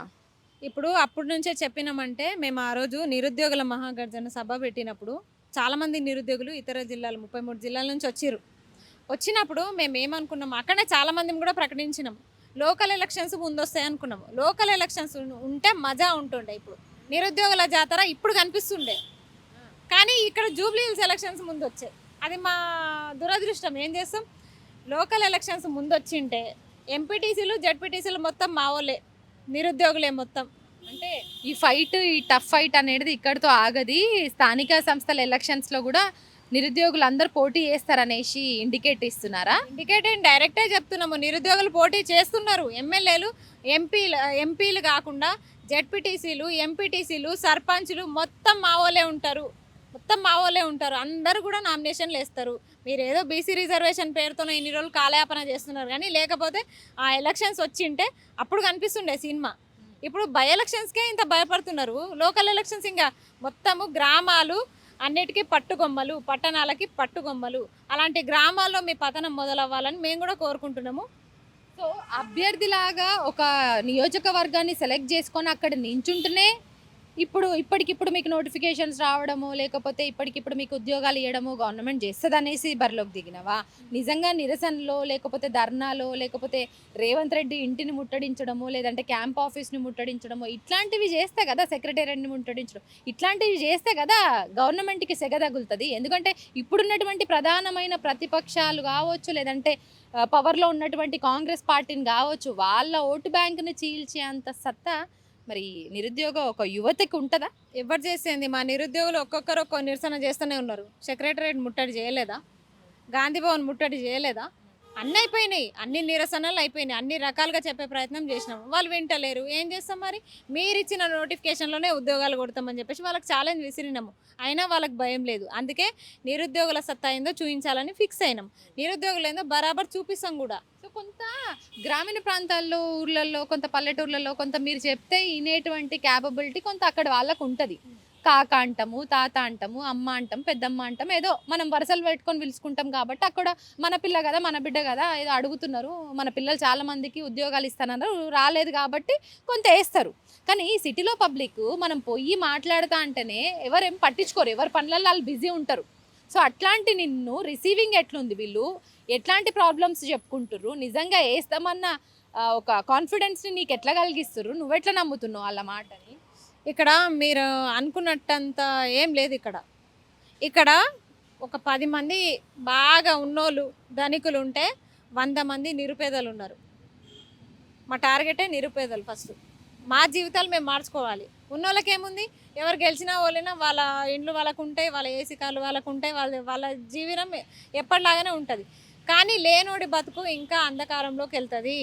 Speaker 2: ఇప్పుడు అప్పటి నుంచే చెప్పినామంటే మేము ఆ రోజు నిరుద్యోగుల మహాగర్జన సభ పెట్టినప్పుడు చాలామంది నిరుద్యోగులు ఇతర జిల్లాలు 33 జిల్లాల నుంచి వచ్చిర్రు. వచ్చినప్పుడు మేము ఏమనుకున్నాము, అక్కడనే చాలామంది కూడా ప్రకటించినాము లోకల్ ఎలక్షన్స్ ముందు వస్తాయి అనుకున్నాము. లోకల్ ఎలక్షన్స్ ఉంటే మజా ఉంటుండే. ఇప్పుడు నిరుద్యోగుల జాతర ఇప్పుడు కనిపిస్తుండే, కానీ ఇక్కడ జూబ్లీహిల్స్ ఎలక్షన్స్ ముందు వచ్చాయి. అది మా దురదృష్టం. ఏం చేస్తాం, లోకల్ ఎలక్షన్స్ ముందు వచ్చింటే ఎంపీటీసీలు జెడ్పీటీసీలు మొత్తం మా వాళ్ళే, నిరుద్యోగులే మొత్తం.
Speaker 1: అంటే ఈ ఫైట్, ఈ టఫ్ ఫైట్ అనేది ఇక్కడితో ఆగది. స్థానిక సంస్థల ఎలక్షన్స్లో కూడా నిరుద్యోగులు అందరూ పోటీ చేస్తారనేసి ఇండికేట్ ఇస్తున్నారా?
Speaker 2: ఇండికేట్ డైరెక్టే చెప్తున్నాము, నిరుద్యోగులు పోటీ చేస్తున్నారు. ఎమ్మెల్యేలు ఎంపీలు కాకుండా జెడ్పీటీసీలు ఎంపీటీసీలు సర్పంచ్లు మొత్తం మా వాళ్ళే ఉంటారు, అందరూ కూడా నామినేషన్లు వేస్తారు. మీరు ఏదో బీసీ రిజర్వేషన్ పేరుతోనే ఇన్ని రోజులు కాలయాపన చేస్తున్నారు, కానీ లేకపోతే ఆ ఎలక్షన్స్ వచ్చింటే అప్పుడు కనిపిస్తుండే సినిమా. ఇప్పుడు బై ఎలక్షన్స్కే ఇంత భయపడుతున్నారు, లోకల్ ఎలక్షన్స్ ఇంకా మొత్తము గ్రామాలు అన్నిటికీ పట్టుగొమ్మలు, పట్టణాలకి పట్టుగొమ్మలు. అలాంటి గ్రామాల్లో మీ పతనం మొదలవ్వాలని మేము కూడా కోరుకుంటున్నాము.
Speaker 1: సో అభ్యర్థిలాగా ఒక నియోజకవర్గాన్ని సెలెక్ట్ చేసుకొని అక్కడ నించుంటేనే ఇప్పటికిప్పుడు మీకు నోటిఫికేషన్స్ రావడము, లేకపోతే ఇప్పటికిప్పుడు మీకు ఉద్యోగాలు ఇవ్వడము గవర్నమెంట్ చేస్తుంది అనేసి బరిలోకి దిగినవా? నిజంగా నిరసనలో, లేకపోతే ధర్నాలో, లేకపోతే రేవంత్ రెడ్డి ఇంటిని ముట్టడించడము, లేదంటే క్యాంప్ ఆఫీస్ని ముట్టడించడము, ఇట్లాంటివి చేస్తే కదా, సెక్రటేరియట్ని ముట్టడించడం, ఇట్లాంటివి చేస్తే కదా గవర్నమెంట్కి సెగ తగులుతుంది. ఎందుకంటే ఇప్పుడున్నటువంటి ప్రధానమైన ప్రతిపక్షాలు కావచ్చు, లేదంటే పవర్లో ఉన్నటువంటి కాంగ్రెస్ పార్టీని కావచ్చు, వాళ్ళ ఓటు బ్యాంకుని చీల్చే అంత సత్తా మరి నిరుద్యోగ ఒక యువతకి ఉంటుందా?
Speaker 2: ఎవరు చేసేది, మా నిరుద్యోగులు ఒక్కొక్కరు ఒక్కో నిరసన చేస్తూనే ఉన్నారు. సెక్రటరేట్ ముట్టడి చేయలేదా, గాంధీ భవన్ ముట్టడి చేయలేదా? అన్నీ అయిపోయినాయి, అన్ని నిరసనలు అయిపోయినాయి, అన్ని రకాలుగా చెప్పే ప్రయత్నం చేసినాము, వాళ్ళు వింటలేరు. ఏం చేస్తాం మరి, మీరు ఇచ్చిన నోటిఫికేషన్లోనే ఉద్యోగాలు కొడతామని చెప్పేసి వాళ్ళకి ఛాలెంజ్ విసిరినాము. అయినా వాళ్ళకి భయం లేదు. అందుకే నిరుద్యోగుల సత్తా ఏందో చూపించాలని ఫిక్స్ అయినాం. నిరుద్యోగులు ఏందో బరాబర్ చూపిస్తాం కూడా.
Speaker 1: సో కొంత గ్రామీణ ప్రాంతాల్లో, ఊర్లలో, కొంత పల్లెటూర్లలో కొంత మీరు చెప్తే వినేటువంటి క్యాపబిలిటీ కొంత అక్కడ వాళ్ళకు ఉంటుంది. కాక అంటాము, తాత అంటాము, అమ్మ అంటాం, పెద్దమ్మ అంటాం, ఏదో మనం వరుసలు పెట్టుకొని పిలుచుకుంటాం. కాబట్టి అక్కడ మన పిల్ల కదా, మన బిడ్డ కదా, ఏదో అడుగుతున్నారు, మన పిల్లలు చాలా మందికి ఉద్యోగాలు ఇస్తానన్నారు, రాలేదు కాబట్టి కొంత వేస్తారు. కానీ ఈ సిటీలో పబ్లిక్ మనం పోయి మాట్లాడుతా అంటేనే ఎవరేం పట్టించుకోరు, ఎవరి పనులలో వాళ్ళు బిజీ ఉంటారు. సో అట్లాంటి నిన్ను రిసీవింగ్ ఎట్లుంది, వీళ్ళు ఎట్లాంటి ప్రాబ్లమ్స్ చెప్పుకుంటుర్రు, నిజంగా వేస్తామన్న ఒక కాన్ఫిడెన్స్ని నీకు ఎట్లా కలిగిస్తుర్రు, నువ్వెట్లా నమ్ముతున్నావు వాళ్ళ మాటని?
Speaker 2: ఇక్కడ మీరు అనుకున్నట్టంత ఏం లేదు. ఇక్కడ ఒక 10 మంది బాగా ఉన్నోళ్ళు ధనికులు ఉంటే 100 మంది నిరుపేదలు ఉన్నారు. మా టార్గెటే నిరుపేదలు. ఫస్ట్ మా జీవితాలు మేము మార్చుకోవాలి. ఉన్నోళ్ళకి ఏముంది, ఎవరు గెలిచినా ఓలినా వాళ్ళ ఇండ్లు వాళ్ళకు ఉంటాయి, వాళ్ళ ఏసీ కార్లు వాళ్ళకు ఉంటాయి, వాళ్ళ జీవనం ఎప్పటిలాగానే ఉంటుంది. కానీ లేనోడి బతుకు ఇంకా అంధకారంలోకి వెళ్తుంది.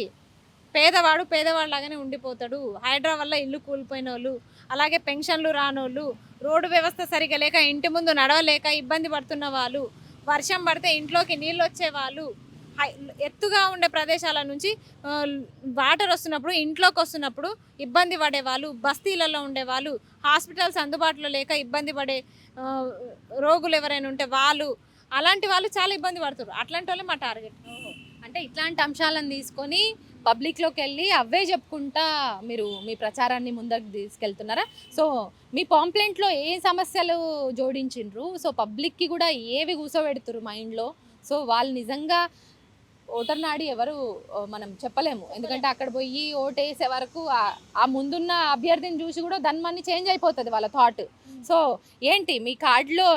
Speaker 2: పేదవాడు పేదవాడిలాగానే ఉండిపోతాడు. హైడ్రా వల్ల ఇల్లు కూలిపోయిన వాళ్ళు, అలాగే పెన్షన్లు రానోళ్ళు, రోడ్డు వ్యవస్థ సరిగా లేక ఇంటి ముందు నడవలేక ఇబ్బంది పడుతున్న వాళ్ళు, వర్షం పడితే ఇంట్లోకి నీళ్ళు వచ్చేవాళ్ళు, ఎత్తుగా ఉండే ప్రదేశాల నుంచి వాటర్ వస్తున్నప్పుడు ఇంట్లోకి వస్తున్నప్పుడు ఇబ్బంది పడేవాళ్ళు, బస్తీలలో ఉండేవాళ్ళు, హాస్పిటల్స్ అందుబాటులో లేక ఇబ్బంది పడే రోగులు ఎవరైనా ఉంటే వాళ్ళు, అలాంటి వాళ్ళు చాలా ఇబ్బంది పడుతారు. అట్లాంటి వాళ్ళే మా టార్గెట్.
Speaker 1: అంటే ఇట్లాంటి అంశాలను తీసుకొని పబ్లిక్లోకి వెళ్ళి అవే చెప్పుకుంటా మీరు మీ ప్రచారాన్ని ముందరకు తీసుకెళ్తున్నారా? సో మీ పాంప్లెంట్లో ఏ సమస్యలు జోడించిండ్రు? సో పబ్లిక్కి కూడా ఏవి కూసోబెడుతురు మైండ్లో? సో వాళ్ళు నిజంగా ఓటర్ నాడి ఎవరు మనం చెప్పలేము. ఎందుకంటే అక్కడ పోయి ఓటు వేసే వరకు ఆ ముందున్న అభ్యర్థిని చూసి కూడా ధన్మాన్ని చేంజ్ అయిపోతుంది వాళ్ళ థాట్. సో ఏంటి మీ కార్డులో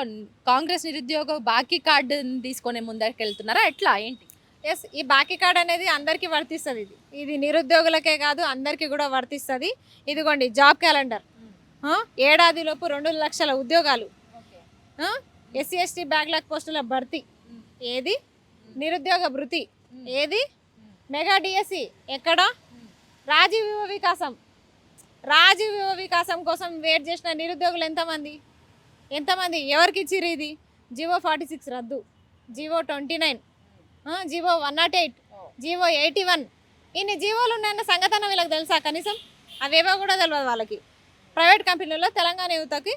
Speaker 1: కాంగ్రెస్ నిరుద్యోగ బాకీ కార్డుని తీసుకొని ముందరికి వెళ్తున్నారా, ఎట్లా ఏంటి?
Speaker 2: ఎస్, ఈ బాకీ కార్డ్ అనేది అందరికీ వర్తిస్తుంది. ఇది నిరుద్యోగులకే కాదు అందరికీ కూడా వర్తిస్తుంది. ఇదిగోండి జాబ్ క్యాలెండర్, ఏడాదిలోపు 2 లక్షల ఉద్యోగాలు, ఎస్సీ ఎస్టీ బ్యాక్లాగ్ పోస్టుల భర్తీ ఏది, నిరుద్యోగ భృతి ఏది, మెగా డిఎస్సి ఎక్కడ, రాజీవ్ యువ వికాసం, రాజీవ్ యువ వికాసం కోసం వెయిట్ చేసిన నిరుద్యోగులు ఎంతమంది ఎవరికి ఇచ్చిర్రు ఇది? జీవో 46 రద్దు, జీవో 29, జీవో 108, జీవో 81, ఇన్ని జీవోలు ఉన్నాయన్న సంగతన వీళ్ళకి తెలుసా కనీసం? అవేవో కూడా తెలియదు వాళ్ళకి. ప్రైవేట్ కంపెనీల్లో తెలంగాణ యువతకి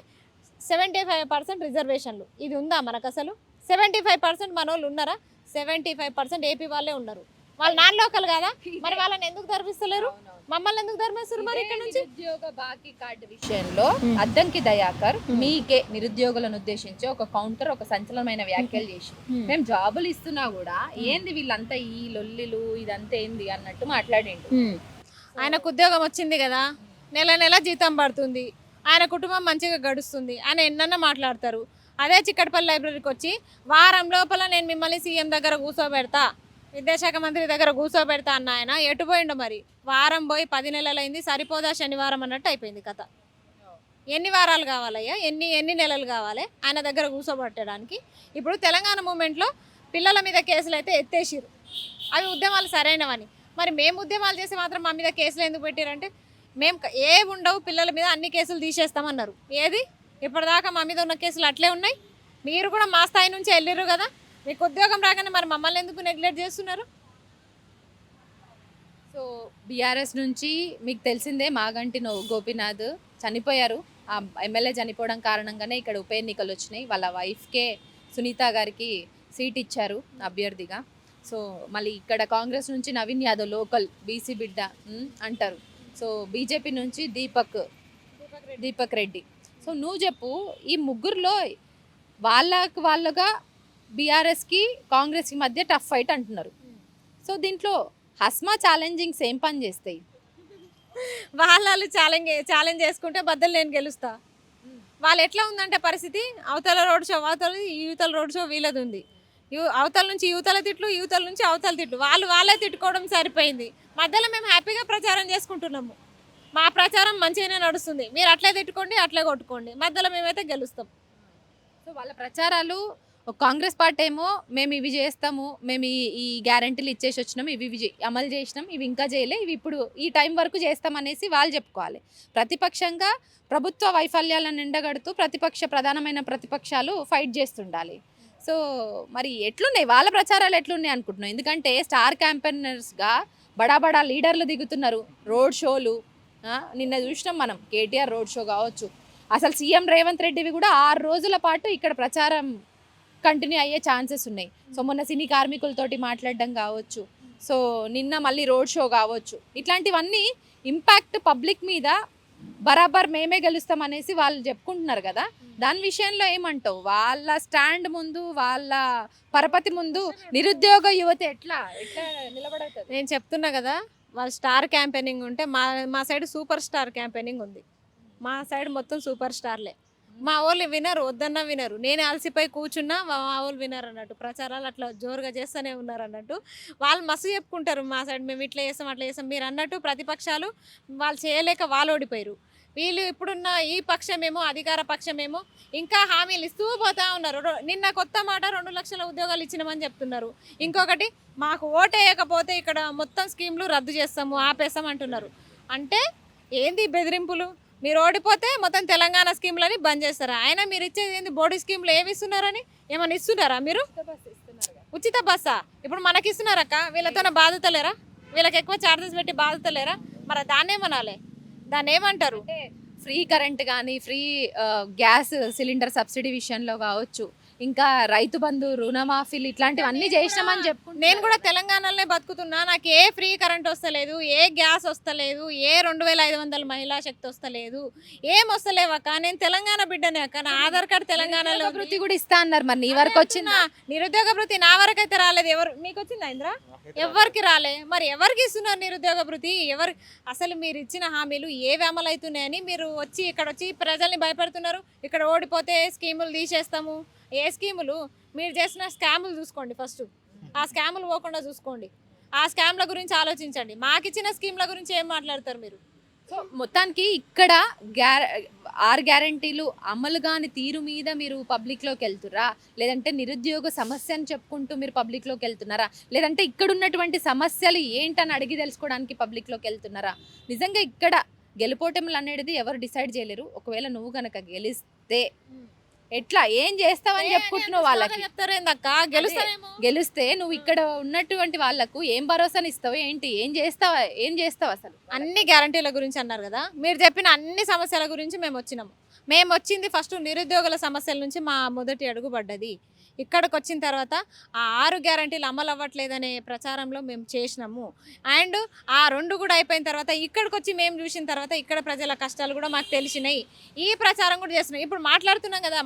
Speaker 2: 75% రిజర్వేషన్లు, ఇది ఉందా మనకు అసలు? 75% మన వాళ్ళు ఉన్నారా? 75% ఏపీ వాళ్ళే ఉన్నారు. వాళ్ళు నాన్ లోకల్ కదా, మరి వాళ్ళని ఎందుకు ధర్మిస్తలేరు? మమ్మల్ని ఎందుకు ధర్మిస్తారు మరి ఇక్కడ నుంచి?
Speaker 1: నిరుద్యోగ బాకీ కార్డు విషయంలో అద్దంకి దయాకర్ మీకే నిరుద్యోగులను ఉద్దేశించి ఒక కౌంటర్, ఒక సంచలనమైన వ్యాఖ్యలు చేసి, మేము జాబులు ఇస్తున్నా కూడా ఏంది వీళ్ళంతా ఈ లొల్లిలు ఇదంతా ఏంది అన్నట్టు మాట్లాడిండు.
Speaker 2: ఆయనకు ఉద్యోగం వచ్చింది కదా, నెల జీతం పడుతుంది, ఆయన కుటుంబం మంచిగా గడుస్తుంది, ఆయన ఎన్నన్నా మాట్లాడతారు. అదే చిక్కడపల్లి లైబ్రరీకి వచ్చి వారం లోపల నేను మిమ్మల్ని సీఎం దగ్గర కూర్చోబెడతా, విద్యాశాఖ మంత్రి దగ్గర కూర్చోబెడతా అన్న ఆయన ఎటు పోయిండు మరి? వారం పోయి 10 నెలలైంది, సరిపోదా శనివారం అన్నట్టు అయిపోయింది కథ. ఎన్ని వారాలు కావాలయ్యా, ఎన్ని నెలలు కావాలి ఆయన దగ్గర కూర్చోబెట్టడానికి? ఇప్పుడు తెలంగాణ మూమెంట్లో పిల్లల మీద కేసులు అయితే ఎత్తేసిరు, అవి ఉద్యమాలు సరైనవని. మరి మేము ఉద్యమాలు చేసి మాత్రం మా మీద కేసులు ఎందుకు పెట్టారంటే, మేము ఏ ఉండవు పిల్లల మీద అన్ని కేసులు తీసేస్తామన్నారు. ఏది ఇప్పటిదాకా మా మీద ఉన్న కేసులు అట్లే ఉన్నాయి. మీరు కూడా మా స్థాయి నుంచి వెళ్ళిర్రు కదా, మీకు ఉద్యోగం రాగానే మరి మమ్మల్ని ఎందుకు నెగ్లెక్ట్ చేస్తున్నారు?
Speaker 1: సో బీఆర్ఎస్ నుంచి మీకు తెలిసిందే మాగంటి గోపీనాథ్ చనిపోయారు. ఆ ఎమ్మెల్యే చనిపోవడం కారణంగానే ఇక్కడ ఉప ఎన్నికలు వచ్చినాయి. వాళ్ళ వైఫ్కే సునీత గారికి సీట్ ఇచ్చారు అభ్యర్థిగా. సో మళ్ళీ ఇక్కడ కాంగ్రెస్ నుంచి నవీన్ యాదవ్ లోకల్ బీసీ బిడ్డ అంటారు. సో బీజేపీ నుంచి దీపక్ రెడ్డి. సో నువ్వు చెప్పు, ఈ ముగ్గురులో వాళ్ళగా బీఆర్ఎస్కి కాంగ్రెస్కి మధ్య టఫ్ ఫైట్ అంటున్నారు. సో దీంట్లో హస్మా ఛాలెంజింగ్స్ ఏం పని చేస్తాయి?
Speaker 2: వాళ్ళు ఛాలెంజ్ చేసుకుంటే బద్దలు నేను గెలుస్తా. వాళ్ళు ఎట్లా ఉందంటే పరిస్థితి, అవతల రోడ్ షో అవతలది, యువతల రోడ్ షో వీళ్ళది ఉంది. అవతల నుంచి యువతల తిట్లు, యువతల నుంచి అవతల తిట్లు, వాళ్ళే తిట్టుకోవడం సరిపోయింది. మధ్యలో మేము హ్యాపీగా ప్రచారం చేసుకుంటున్నాము. మా ప్రచారం మంచిగానే నడుస్తుంది, మీరు అట్లే తిట్టుకోండి, అట్లే కొట్టుకోండి, మధ్యలో మేమైతే గెలుస్తాం.
Speaker 1: సో వాళ్ళ ప్రచారాలు, కాంగ్రెస్ పార్టీ ఏమో మేము ఇవి చేస్తాము, మేము ఈ గ్యారెంటీలు ఇచ్చేసి వచ్చినాము, ఇవి అమలు చేసినాం, ఇవి ఇంకా చేయలే, ఇవి ఇప్పుడు ఈ టైం వరకు చేస్తామనేసి వాళ్ళు చెప్పుకోవాలి. ప్రతిపక్షంగా ప్రభుత్వ వైఫల్యాలను ఎండగడుతూ ప్రధానమైన ప్రతిపక్షాలు ఫైట్ చేస్తుండాలి. సో మరి ఎట్లున్నాయి వాళ్ళ ప్రచారాలు, ఎట్లున్నాయి అనుకుంటున్నాం? ఎందుకంటే స్టార్ క్యాంపెయినర్స్గా బడా లీడర్లు దిగుతున్నారు, రోడ్ షోలు. నిన్న చూసినాం మనం, కేటీఆర్ రోడ్ షో కావచ్చు, అసలు సీఎం రేవంత్ రెడ్డివి కూడా 6 రోజుల పాటు ఇక్కడ ప్రచారం కంటిన్యూ అయ్యే ఛాన్సెస్ ఉన్నాయి. సో మొన్న సినీ కార్మికులతోటి మాట్లాడడం కావచ్చు, సో నిన్న మళ్ళీ రోడ్ షో కావచ్చు, ఇట్లాంటివన్నీ ఇంపాక్ట్ పబ్లిక్ మీద బరాబర్ మేమే గెలుస్తాం అనేసి వాళ్ళు చెప్పుకుంటున్నారు కదా. దాని విషయంలో ఏమంటావు? వాళ్ళ స్టాండ్ ముందు, వాళ్ళ పరపతి ముందు నిరుద్యోగ యువత ఎట్లా నిలబడతారు?
Speaker 2: నేను చెప్తున్నా కదా, వాళ్ళ స్టార్ క్యాంపెయినింగ్ ఉంటే మా సైడ్ సూపర్ స్టార్ క్యాంపెయినింగ్ ఉంది. మా సైడ్ మొత్తం సూపర్ స్టార్లే. మా వాళ్ళు వినరు, వద్దన్నా వినరు. నేను అలసిపోయి కూర్చున్నా మా వాళ్ళు వినరు అన్నట్టు. ప్రచారాలు అట్లా జోరుగా చేస్తూనే ఉన్నారు అన్నట్టు. వాళ్ళు మస్తు చెప్పుకుంటారు మా సైడ్ మేము ఇట్లా చేస్తాం అట్లా చేస్తాం. మీరు అన్నట్టు ప్రతిపక్షాలు వాళ్ళు చేయలేక వాళ్ళు ఓడిపోయారు. వీళ్ళు ఇప్పుడున్న ఈ పక్షమేమో, అధికార పక్షమేమో ఇంకా హామీలు ఇస్తూ పోతా ఉన్నారు. నిన్న కొత్త మాట 2 లక్షల ఉద్యోగాలు ఇచ్చినామని చెప్తున్నారు. ఇంకొకటి, మాకు ఓటేయకపోతే ఇక్కడ మొత్తం స్కీమ్లు రద్దు చేస్తాము, ఆపేస్తాం అంటున్నారు. అంటే ఏంది బెదిరింపులు? మీరు ఓడిపోతే మొత్తం తెలంగాణ స్కీమ్లని బంద్ చేస్తారా? ఆయన మీరు ఇచ్చేది ఏంది? బోడీ స్కీమ్లు ఏమి ఇస్తున్నారని ఏమైనా ఇస్తున్నారా మీరు? ఉచిత బస్సా ఇప్పుడు మనకి ఇస్తున్నారక్క, వీళ్ళతో బాధతలేరా? వీళ్ళకి ఎక్కువ ఛార్జెస్ పెట్టి బాధతలేరా? మరి దాన్ని ఏమనాలి? దాన్ని ఏమంటారు?
Speaker 1: ఫ్రీ కరెంట్ కానీ, ఫ్రీ గ్యాస్ సిలిండర్ సబ్సిడీ విషయంలో కావచ్చు, ఇంకా రైతు బంధు, రుణమాఫీలు, ఇట్లాంటివన్నీ చేసినామని చెప్పుకుంటా.
Speaker 2: నేను కూడా తెలంగాణలోనే బతుకుతున్నా, నాకు ఏ ఫ్రీ కరెంట్ వస్తలేదు, ఏ గ్యాస్ వస్తలేదు, ఏ 2500 మహిళా శక్తి వస్తలేదు, ఏం వస్తలేవక్క. నేను తెలంగాణ బిడ్డనే అక్క, నా ఆధార్ కార్డు తెలంగాణలో.
Speaker 1: వృత్తి కూడా ఇస్తా అన్నారు, మరి నీ వరకు వచ్చిందా?
Speaker 2: నిరుద్యోగ వృత్తి నా వరకు అయితే రాలేదు. ఎవరు మీకు వచ్చిందా ఇంద్రా? ఎవరికి రాలే. మరి ఎవరికి ఇస్తున్నారు నిరుద్యోగ వృత్తి? అసలు మీరు ఇచ్చిన హామీలు ఏవి అమలు అవుతున్నాయని మీరు ఇక్కడ వచ్చి ప్రజల్ని భయపెడుతున్నారు. ఇక్కడ ఓడిపోతే స్కీములు తీసేస్తాము. ఏ స్కీములు? మీరు చేసిన స్కాములు చూసుకోండి ఫస్ట్. ఆ స్కాములు పోకుండా చూసుకోండి. ఆ స్కామ్ల గురించి ఆలోచించండి. మాకు ఇచ్చిన స్కీమ్ల గురించి ఏం మాట్లాడతారు మీరు?
Speaker 1: సో మొత్తానికి ఇక్కడ గ్యార 6 గ్యారంటీలు అమలు కాని తీరు మీద మీరు పబ్లిక్‌లోకి వెళ్తుర్రా? లేదంటే నిరుద్యోగ సమస్యని చెప్పుకుంటూ మీరు పబ్లిక్‌లోకి వెళ్తున్నారా? లేదంటే ఇక్కడ ఉన్నటువంటి సమస్యలు ఏంటని అడిగి తెలుసుకోవడానికి పబ్లిక్‌లోకి వెళ్తున్నారా? నిజంగా ఇక్కడ గెలుపోటములు అనేది ఎవరు డిసైడ్ చేయలేరు. ఒకవేళ నువ్వు గనక గెలిస్తే ఎట్లా ఏం చేస్తావని చెప్పుకుంటున్నావు వాళ్ళకి?
Speaker 2: చెప్తారు ఏందక్క గెలుస్తారేమో.
Speaker 1: గెలిస్తే నువ్వు ఇక్కడ ఉన్నటువంటి వాళ్ళకు ఏం భరోసాని ఇస్తావు ఏంటి? ఏం చేస్తావు అసలు?
Speaker 2: అన్ని గ్యారంటీల గురించి అన్నారు కదా, మీరు చెప్పిన అన్ని సమస్యల గురించి మేము వచ్చినాము. మేము వచ్చింది ఫస్ట్ నిరుద్యోగుల సమస్యల నుంచి మా మొదటి అడుగు పడ్డది. ఇక్కడికి వచ్చిన తర్వాత ఆ 6 గ్యారంటీలు అమలు అవ్వట్లేదనే ప్రచారంలో మేము చేసినాము. అండ్ ఆ 2 కూడా అయిపోయిన తర్వాత ఇక్కడికి వచ్చి మేము చూసిన తర్వాత ఇక్కడ ప్రజల కష్టాలు కూడా మాకు తెలిసినాయి. ఈ ప్రచారం కూడా చేస్తున్నాం. ఇప్పుడు మాట్లాడుతున్నాం కదా,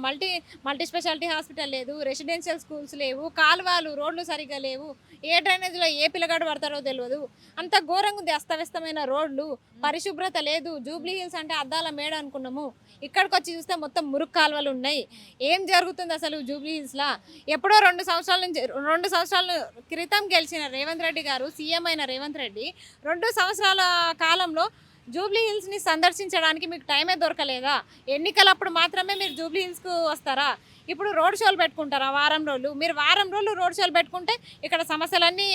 Speaker 2: మల్టీ స్పెషాలిటీ హాస్పిటల్ లేదు, రెసిడెన్షియల్ స్కూల్స్ లేవు, కాలువలు రోడ్లు సరిగ్గా లేవు, ఏ డ్రైనేజ్లో ఏ పిల్లగాడు పడతారో తెలియదు, అంత ఘోరంగా ఉంది, అస్తవ్యస్తమైన రోడ్లు, పరిశుభ్రత లేదు. జూబ్లీ హిల్స్ అంటే అద్దాల మేడ అనుకున్నాము, ఇక్కడికి వచ్చి చూస్తే మొత్తం మురుగు కాలువలు ఉన్నాయి. ఏం జరుగుతుంది అసలు జూబ్లీ హిల్స్లో? ఎప్పుడో 2 సంవత్సరాల క్రితం గెలిచిన రేవంత్ రెడ్డి గారు, సీఎం అయిన రేవంత్ రెడ్డి 2 సంవత్సరాల కాలంలో జూబ్లీ హిల్స్ని సందర్శించడానికి మీకు టైమే దొరకలేదా? ఎన్నికలప్పుడు మాత్రమే మీరు జూబ్లీ హిల్స్కు వస్తారా? ఇప్పుడు రోడ్ షోలు పెట్టుకుంటారా వారం రోజులు? మీరు వారం రోజులు రోడ్ షోలు పెట్టుకుంటే ఇక్కడ సమస్యలన్నీ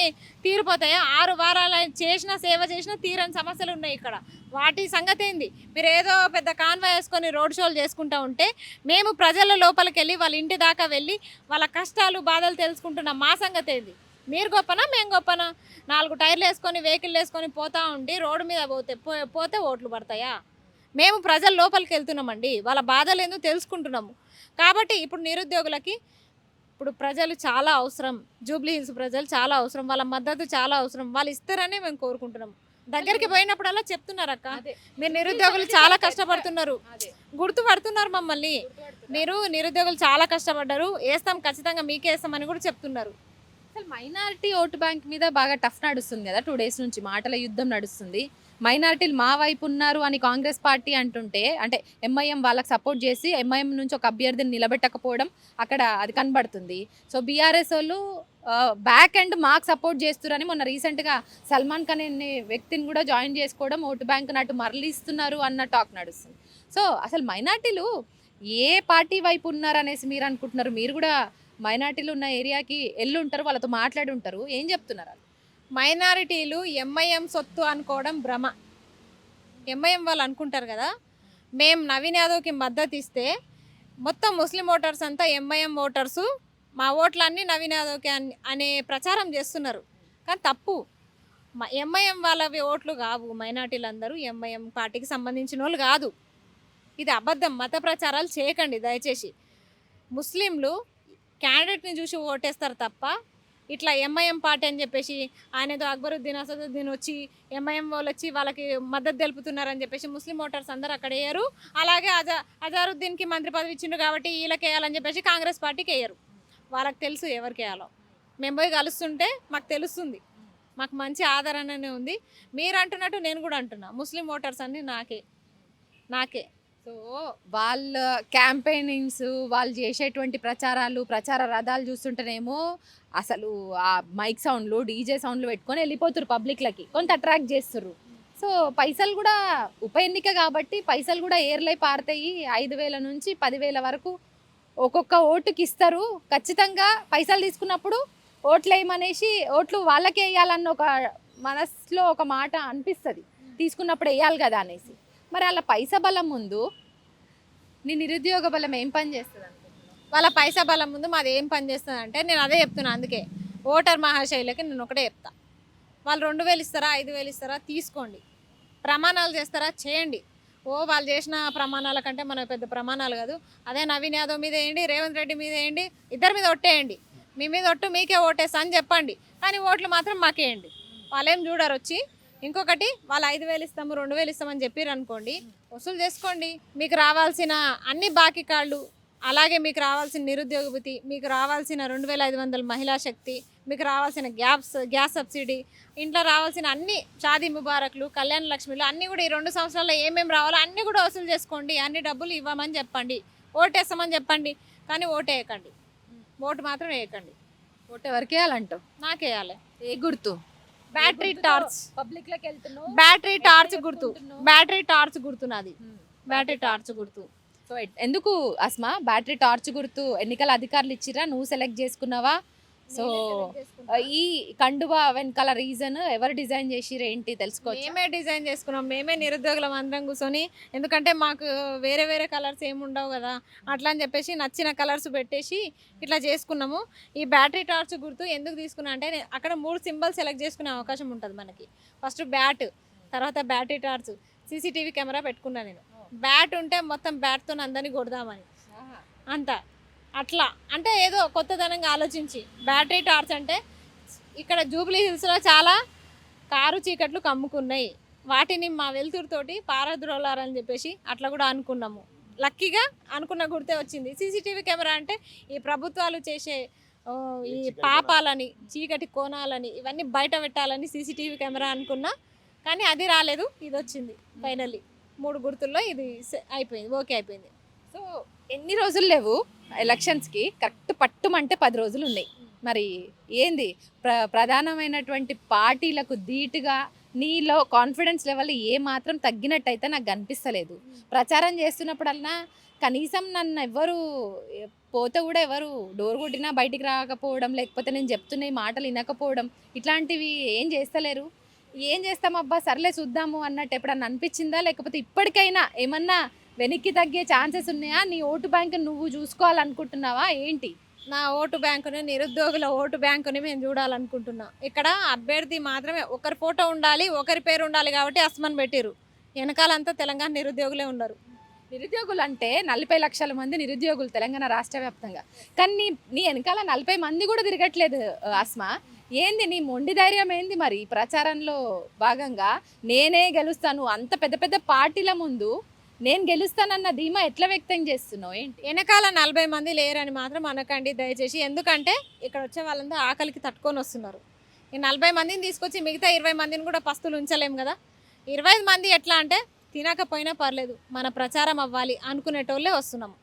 Speaker 2: తీరిపోతాయా? 6 వారాలు చేసిన సేవ చేసినా తీరని సమస్యలు ఉన్నాయి ఇక్కడ. వాటి సంగతి ఏంది? మీరు ఏదో పెద్ద కాన్వాయ్ వేసుకొని రోడ్ షోలు చేసుకుంటూ ఉంటే మేము ప్రజల లోపలికి వెళ్ళి వాళ్ళ ఇంటి దాకా వెళ్ళి వాళ్ళ కష్టాలు బాధలు తెలుసుకుంటున్నాం. మా సంగతి ఏంది? మీరు గొప్పనా మేము గొప్పనా? 4 టైర్లు వేసుకొని వెహికల్ వేసుకొని పోతా ఉండి రోడ్డు మీద పోతే ఓట్లు పడతాయా? మేము ప్రజల లోపలికి వెళ్తున్నామండి, వాళ్ళ బాధలు ఏందో తెలుసుకుంటున్నాము. కాబట్టి ఇప్పుడు నిరుద్యోగులకి ఇప్పుడు ప్రజలు చాలా అవసరం, జూబ్లీ హిల్స్ ప్రజలు చాలా అవసరం, వాళ్ళ మద్దతు చాలా అవసరం. వాళ్ళు ఇస్తారని మేము కోరుకుంటున్నాము. దగ్గరికి పోయినప్పుడల్లా చెప్తున్నారు అక్క, మీరు నిరుద్యోగులు చాలా కష్టపడుతున్నారు, గుర్తుపడుతున్నారు మమ్మల్ని, మీరు నిరుద్యోగులు చాలా కష్టపడ్డారు, వేస్తాం ఖచ్చితంగా మీకే వేస్తామని కూడా చెప్తున్నారు.
Speaker 1: అసలు మైనారిటీ ఓటు బ్యాంక్ మీద బాగా టఫ్ నడుస్తుంది కదా, 2 డేస్ నుంచి మాటల యుద్ధం నడుస్తుంది. మైనారిటీలు మా వైపు ఉన్నారు అని కాంగ్రెస్ పార్టీ అంటుంటే, అంటే ఎంఐఎం వాళ్ళకి సపోర్ట్ చేసి ఎంఐఎం నుంచి ఒక అభ్యర్థిని నిలబెట్టకపోవడం అక్కడ అది కనబడుతుంది. సో బీఆర్ఎస్ వాళ్ళు బ్యాక్ అండ్ మాకు సపోర్ట్ చేస్తున్నారని మొన్న రీసెంట్గా సల్మాన్ ఖాన్ అనే వ్యక్తిని కూడా జాయిన్ చేసుకోవడం, ఓటు బ్యాంక్ అటు మరలిస్తున్నారు అన్న టాక్ నడుస్తుంది. సో అసలు మైనారిటీలు ఏ పార్టీ వైపు ఉన్నారనేసి మీరు అనుకుంటున్నారు? మీరు కూడా మైనారిటీలు ఉన్న ఏరియాకి వెళ్ళి ఉంటారు, వాళ్ళతో మాట్లాడి ఉంటారు, ఏం చెప్తున్నారు?
Speaker 2: మైనారిటీలు ఎంఐఎం సొత్తు అనుకోవడం భ్రమ. ఎంఐఎం వాళ్ళు అనుకుంటారు కదా, మేము నవీన్ యాదవ్కి మద్దతు ఇస్తే మొత్తం ముస్లిం ఓటర్స్ అంతా ఎంఐఎం ఓటర్సు, మా ఓట్లన్నీ నవీన్ యాదవ్కి అనే ప్రచారం చేస్తున్నారు. కానీ తప్పు. ఎంఐఎం వాళ్ళవి ఓట్లు కావు. మైనారిటీలు అందరూ ఎంఐఎం పార్టీకి సంబంధించిన వాళ్ళు కాదు. ఇది అబద్ధం. మత ప్రచారాలు చేయకండి దయచేసి. ముస్లింలు క్యాండిడేట్ని చూసి ఓటేస్తారు తప్ప ఇట్లా ఎంఐఎం పార్టీ అని చెప్పేసి ఆయనతో అక్బరుద్దీన్ అసదుద్దీన్ వచ్చి ఎంఐఎం వాళ్ళు వచ్చి వాళ్ళకి మద్దతు తెలుపుతున్నారని చెప్పేసి ముస్లిం ఓటర్స్ అందరూ అక్కడ వేయరు. అలాగే అజారుద్దీన్కి మంత్రి పదవి ఇచ్చిండు కాబట్టి వీళ్ళకి వేయాలని చెప్పేసి కాంగ్రెస్ పార్టీకి వేయరు. వాళ్ళకి తెలుసు ఎవరికి వేయాలో. మేము పోయి కలుస్తుంటే మాకు తెలుస్తుంది, మాకు మంచి ఆదరణనే ఉంది. మీరు అంటున్నట్టు నేను కూడా అంటున్నా, ముస్లిం ఓటర్స్ అన్నీ నాకే.
Speaker 1: సో వాళ్ళ క్యాంపెయినింగ్స్, వాళ్ళు చేసేటువంటి ప్రచార రథాలు చూస్తుంటేనేమో అసలు ఆ మైక్ సౌండ్లు, డీజే సౌండ్లు పెట్టుకొని వెళ్ళిపోతున్నారు, పబ్లిక్లకి కొంత అట్రాక్ట్ చేస్తుర్రు. సో పైసలు కూడా ఉప ఎన్నిక కాబట్టి పైసలు కూడా ఏర్లై పారుతాయి. 5,000 నుంచి 10,000 వరకు ఒక్కొక్క ఓటుకి ఇస్తారు. ఖచ్చితంగా పైసలు తీసుకున్నప్పుడు ఓట్లు వేయమనేసి ఓట్లు వాళ్ళకే వేయాలన్న ఒక మనసులో ఒక మాట అనిపిస్తుంది, తీసుకున్నప్పుడు వేయాలి కదా అనేసి. మరి అలా పైసా బలం ముందు నీ నిరుద్యోగ బలం ఏం పని చేస్తుంది అనుకుంటున్నావు?
Speaker 2: వాళ్ళ పైసా బలం ముందు మాది ఏం పని చేస్తుంది అంటే, నేను అదే చెప్తున్నా. అందుకే ఓటర్ మహాశైలకి నేను ఒకటే చెప్తా, వాళ్ళు 2,000 ఇస్తారా 5,000 ఇస్తారా తీసుకోండి, ప్రమాణాలు చేస్తారా చేయండి. వాళ్ళు చేసిన ప్రమాణాల కంటే మన పెద్ద ప్రమాణాలు కాదు. అదే నవీన్ యాదవ్ మీద వేయండి, రేవంత్ రెడ్డి మీద వేయండి, ఇద్దరి మీద ఒట్టేయండి. మీ మీద ఒట్టు మీకే ఓటేస్తా అని చెప్పండి, కానీ ఓట్లు మాత్రం మాకేయండి. వాళ్ళేం చూడరు వచ్చి. ఇంకొకటి, వాళ్ళు 5,000 ఇస్తాము 2,000 ఇస్తామని చెప్పారు అనుకోండి, వసూలు చేసుకోండి. మీకు రావాల్సిన అన్ని బాకీ కార్డులు, అలాగే మీకు రావాల్సిన నిరుద్యోగ భృతి, మీకు రావాల్సిన 2,500 మహిళా శక్తి, మీకు రావాల్సిన గ్యాస్ సబ్సిడీ, ఇంట్లో రావాల్సిన అన్ని షాదీ ముబారక్లు, కళ్యాణ లక్ష్మిలు అన్నీ కూడా ఈ 2 సంవత్సరాల్లో ఏమేమి రావాలో అన్నీ కూడా వసూలు చేసుకోండి. అన్ని డబ్బులు ఇవ్వమని చెప్పండి, ఓటేస్తామని చెప్పండి, కానీ ఓటు వేయకండి. ఓటు మాత్రం వేయకండి.
Speaker 1: ఓటు ఎవరికి వేయాలంటావు?
Speaker 2: నాకేయాలి.
Speaker 1: ఏ గుర్తు?
Speaker 2: బ్యాటరీ టార్చ్
Speaker 1: పబ్లిక్ లోకి వెళ్తున్నావు.
Speaker 2: బ్యాటరీ టార్చ్
Speaker 1: ఎట్లా
Speaker 2: గుర్తు
Speaker 1: చెప్పుకుంటున్నావు?
Speaker 2: బ్యాటరీ టార్చ్ గుర్తు నాది బ్యాటరీ టార్చ్ గుర్తు
Speaker 1: సో ఎందుకు అస్మా బ్యాటరీ టార్చ్ గుర్తు ఎన్నికల అధికారులు ఇచ్చిరా, నువ్వు సెలెక్ట్ చేసుకున్నావా? సో ఈ కండువా వెనకాల రీజన్ ఎవరు డిజైన్ చేసిరు ఏంటి తెలుసుకోవచ్చు?
Speaker 2: మేమే డిజైన్ చేసుకున్నాం, మేమే నిరుద్యోగులం అందరం కూర్చొని. ఎందుకంటే మాకు వేరే వేరే కలర్స్ ఏమి ఉండవు కదా, అట్లా అని చెప్పేసి నచ్చిన కలర్స్ పెట్టేసి ఇట్లా చేసుకున్నాము. ఈ బ్యాటరీ టార్చ్ గుర్తు ఎందుకు తీసుకున్నా అంటే అక్కడ 3 సింబల్స్ సెలెక్ట్ చేసుకునే అవకాశం ఉంటుంది మనకి. ఫస్ట్ బ్యాట్, తర్వాత బ్యాటరీ టార్చ్, సీసీటీవీ కెమెరా పెట్టుకున్నా నేను. బ్యాట్ ఉంటే మొత్తం బ్యాట్తో అందరినీ కొడదామని అంతా అట్లా, అంటే ఏదో కొత్తదనంగా ఆలోచించి. బ్యాటరీ టార్చ్ అంటే ఇక్కడ జూబ్లీ హిల్స్లో చాలా కారు చీకట్లు కమ్ముకున్నాయి, వాటిని మా వెలుతురుతోటి పారద్రోలారని చెప్పేసి అట్లా కూడా అనుకున్నాము. లక్కీగా అనుకున్న గుర్తే వచ్చింది. సీసీటీవీ కెమెరా అంటే ఈ ప్రభుత్వాలు చేసే ఈ పాపాలని, చీకటి కోణాలని ఇవన్నీ బయట పెట్టాలని సీసీటీవీ కెమెరా అనుకున్నా, కానీ అది రాలేదు, ఇది వచ్చింది. ఫైనల్లీ 3 గుర్తుల్లో ఇది అయిపోయింది, ఓకే అయిపోయింది.
Speaker 1: సో ఎన్ని రోజులు లేవు ఎలక్షన్స్కి, కరెక్ట్ పట్టుమంటే 10 రోజులు ఉన్నాయి. మరి ఏంది ప్రధానమైనటువంటి పార్టీలకు ధీటుగా నీలో కాన్ఫిడెన్స్ లెవెల్ ఏ మాత్రం తగ్గినట్టయితే నాకు కనిపిస్తలేదు. ప్రచారం చేస్తున్నప్పుడల్లా కనీసం నన్ను ఎవ్వరు పోతే కూడా ఎవరు డోర్ కొట్టినా బయటికి రాకపోవడం, లేకపోతే నేను చెప్తున్న ఈ మాటలు వినకపోవడం, ఇట్లాంటివి ఏం చేస్తలేరు. ఏం చేస్తామబ్బా సర్లే చూద్దాము అన్నట్టు ఎప్పుడన్నా అనిపించిందా? లేకపోతే ఇప్పటికైనా ఏమన్నా వెనక్కి తగ్గే ఛాన్సెస్ ఉన్నాయా? నీ ఓటు బ్యాంక్ నువ్వు చూసుకోవాలనుకుంటున్నావా ఏంటి?
Speaker 2: నా ఓటు బ్యాంకుని, నిరుద్యోగుల ఓటు బ్యాంకుని మేము చూడాలనుకుంటున్నాం. ఇక్కడ అభ్యర్థి మాత్రమే ఒకరి ఫోటో ఉండాలి, ఒకరి పేరు ఉండాలి కాబట్టి అస్మన్ పెట్టిరు. వెనకాలంతా తెలంగాణ నిరుద్యోగులే ఉన్నారు.
Speaker 1: నిరుద్యోగులు అంటే 40 లక్షల మంది నిరుద్యోగులు తెలంగాణ రాష్ట్ర వ్యాప్తంగా. కానీ నీ వెనకాల 40 మంది కూడా తిరగట్లేదు ఆస్మా. ఏంది నీ మొండి ధైర్యం ఏంది? మరి ప్రచారంలో భాగంగా నేనే గెలుస్తాను, అంత పెద్ద పెద్ద పార్టీల ముందు నేను గెలుస్తానన్న ధీమా ఎట్లా వ్యక్తం చేస్తున్నావు ఏంటి?
Speaker 2: వెనకాల 40 మంది లేరని మాత్రం అనకండి దయచేసి. ఎందుకంటే ఇక్కడ వచ్చే వాళ్ళంతా ఆకలికి తట్టుకొని వస్తున్నారు. ఈ 40 మందిని తీసుకొచ్చి మిగతా 20 మందిని కూడా పస్తులు ఉంచలేము కదా. 25 మంది ఎట్లా అంటే తినకపోయినా పర్లేదు, మన ప్రచారం అవ్వాలి అనుకునేటోళ్ళే వస్తున్నాము.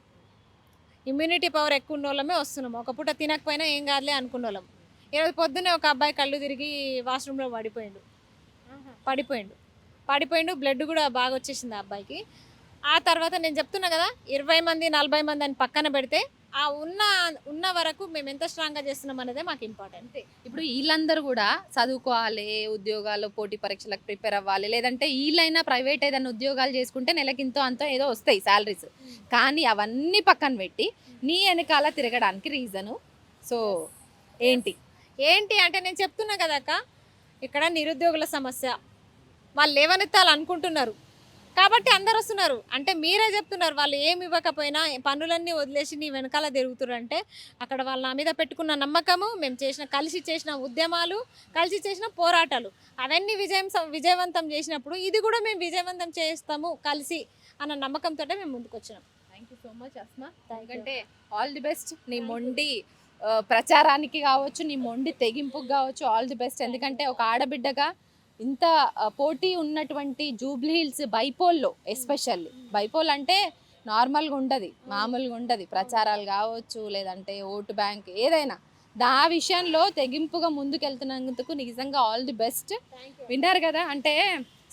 Speaker 2: ఇమ్యూనిటీ పవర్ ఎక్కువ ఉన్న వాళ్ళమే వస్తున్నాము. ఒక పూట తినకపోయినా ఏం కాదులే అనుకున్న వాళ్ళం. ఈరోజు పొద్దున్నే ఒక అబ్బాయి కళ్ళు తిరిగి వాష్రూమ్లో పడిపోయిండు. బ్లడ్ కూడా బాగా వచ్చేసింది ఆ అబ్బాయికి. ఆ తర్వాత నేను చెప్తున్నా కదా, 20 మంది 40 మంది అని పక్కన పెడితే ఆ ఉన్న వరకు మేము ఎంత స్ట్రాంగ్గా చేస్తున్నాం అనేదే మాకు ఇంపార్టెంట్.
Speaker 1: ఇప్పుడు వీళ్ళందరూ కూడా చదువుకోవాలి, ఉద్యోగాలు పోటీ పరీక్షలకు ప్రిపేర్ అవ్వాలి, లేదంటే వీళ్ళైనా ప్రైవేట్ ఏదైనా ఉద్యోగాలు చేసుకుంటే నెలకి ఇంతో అంతో ఏదో వస్తాయి శాలరీస్. కానీ అవన్నీ పక్కన పెట్టి నీ వెనకాల తిరగడానికి రీజను సో ఏంటి
Speaker 2: అంటే నేను చెప్తున్నా కదా అక్క, ఇక్కడ నిరుద్యోగుల సమస్య వాళ్ళు లేవనెత్తాలనుకుంటున్నారు కాబట్టి అందరు వస్తున్నారు. అంటే మీరే చెప్తున్నారు వాళ్ళు ఏమి ఇవ్వకపోయినా పనులన్నీ వదిలేసి నీ వెనకాల తిరుగుతున్నారు అంటే అక్కడ వాళ్ళ నా మీద పెట్టుకున్న నమ్మకము, మేము కలిసి చేసిన ఉద్యమాలు, కలిసి చేసిన పోరాటాలు అవన్నీ విజయవంతం చేసినప్పుడు ఇది కూడా మేము విజయవంతం చేస్తాము కలిసి అన్న నమ్మకంతో మేము ముందుకు వచ్చినాం.
Speaker 1: Thank you so much Asma. ఎందుకంటే ఆల్ ది బెస్ట్ నీ మొండి ప్రచారానికి కావచ్చు, నీ మొండి తెగింపుకు కావచ్చు, ఆల్ ది బెస్ట్. ఎందుకంటే ఒక ఆడబిడ్డగా ఇంత పోటీ ఉన్నటువంటి జూబ్లీ హిల్స్ బైపోల్లో, ఎస్పెషల్లీ బైపోల్ అంటే నార్మల్గా ఉండదు, మామూలుగా ఉండదు. ప్రచారాలు కావచ్చు, లేదంటే ఓటు బ్యాంక్ ఏదైనా ఆ విషయంలో తెగింపుగా ముందుకెళ్తున్నందుకు నిజంగా ఆల్ ది బెస్ట్. విన్నారు కదా, అంటే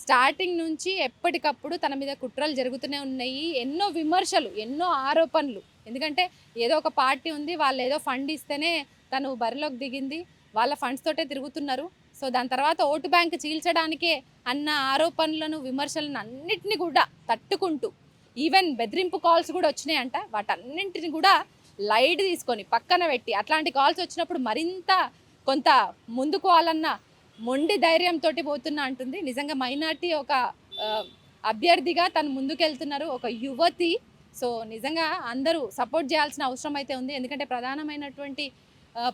Speaker 1: స్టార్టింగ్ నుంచి ఎప్పటికప్పుడు తన మీద కుట్రలు జరుగుతూనే ఉన్నాయి, ఎన్నో విమర్శలు, ఎన్నో ఆరోపణలు. ఎందుకంటే ఏదో ఒక పార్టీ ఉంది, వాళ్ళు ఏదో ఫండ్ ఇస్తేనే తను బరిలోకి దిగింది, వాళ్ళ ఫండ్స్ తోటే తిరుగుతున్నారు. సో దాని తర్వాత ఓటు బ్యాంక్ చీల్చడానికే అన్న ఆరోపణలను, విమర్శలను అన్నిటిని కూడా తట్టుకుంటూ, ఈవెన్ బెదిరింపు కాల్స్ కూడా వచ్చినాయంట, వాటన్నింటిని కూడా లైట్ తీసుకొని పక్కన పెట్టి అట్లాంటి కాల్స్ వచ్చినప్పుడు మరింత కొంత ముందుకోవాలన్న మొండి ధైర్యంతో పోతున్నా అంటుంది. నిజంగా మైనార్టీ ఒక అభ్యర్థిగా తను ముందుకెళ్తున్నారు, ఒక యువతి. సో నిజంగా అందరూ సపోర్ట్ చేయాల్సిన అవసరం అయితే ఉంది. ఎందుకంటే ప్రధానమైనటువంటి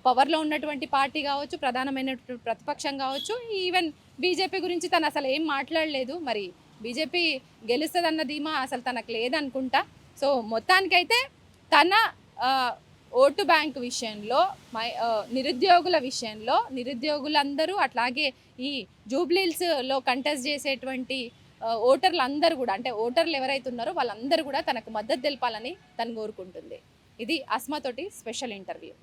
Speaker 1: పవర్లో ఉన్నటువంటి పార్టీ కావచ్చు, ప్రధానమైనటువంటి ప్రతిపక్షం కావచ్చు, ఈవెన్ బీజేపీ గురించి తను అసలు ఏం మాట్లాడలేదు. మరి బీజేపీ గెలుస్తుందన్న ధీమా అసలు తనకు లేదనుకుంటా. సో మొత్తానికైతే తన ఓటు బ్యాంక్ విషయంలో, నిరుద్యోగుల విషయంలో, నిరుద్యోగులందరూ అట్లాగే ఈ జూబ్లీహిల్స్లో కంటెస్ట్ చేసేటువంటి ఓటర్లు అందరూ కూడా, అంటే ఓటర్లు ఎవరైతే ఉన్నారో వాళ్ళందరూ కూడా తనకు మద్దతు తెలపాలని తను కోరుకుంటుంది. ఇది అస్మా తోటి స్పెషల్ ఇంటర్వ్యూ.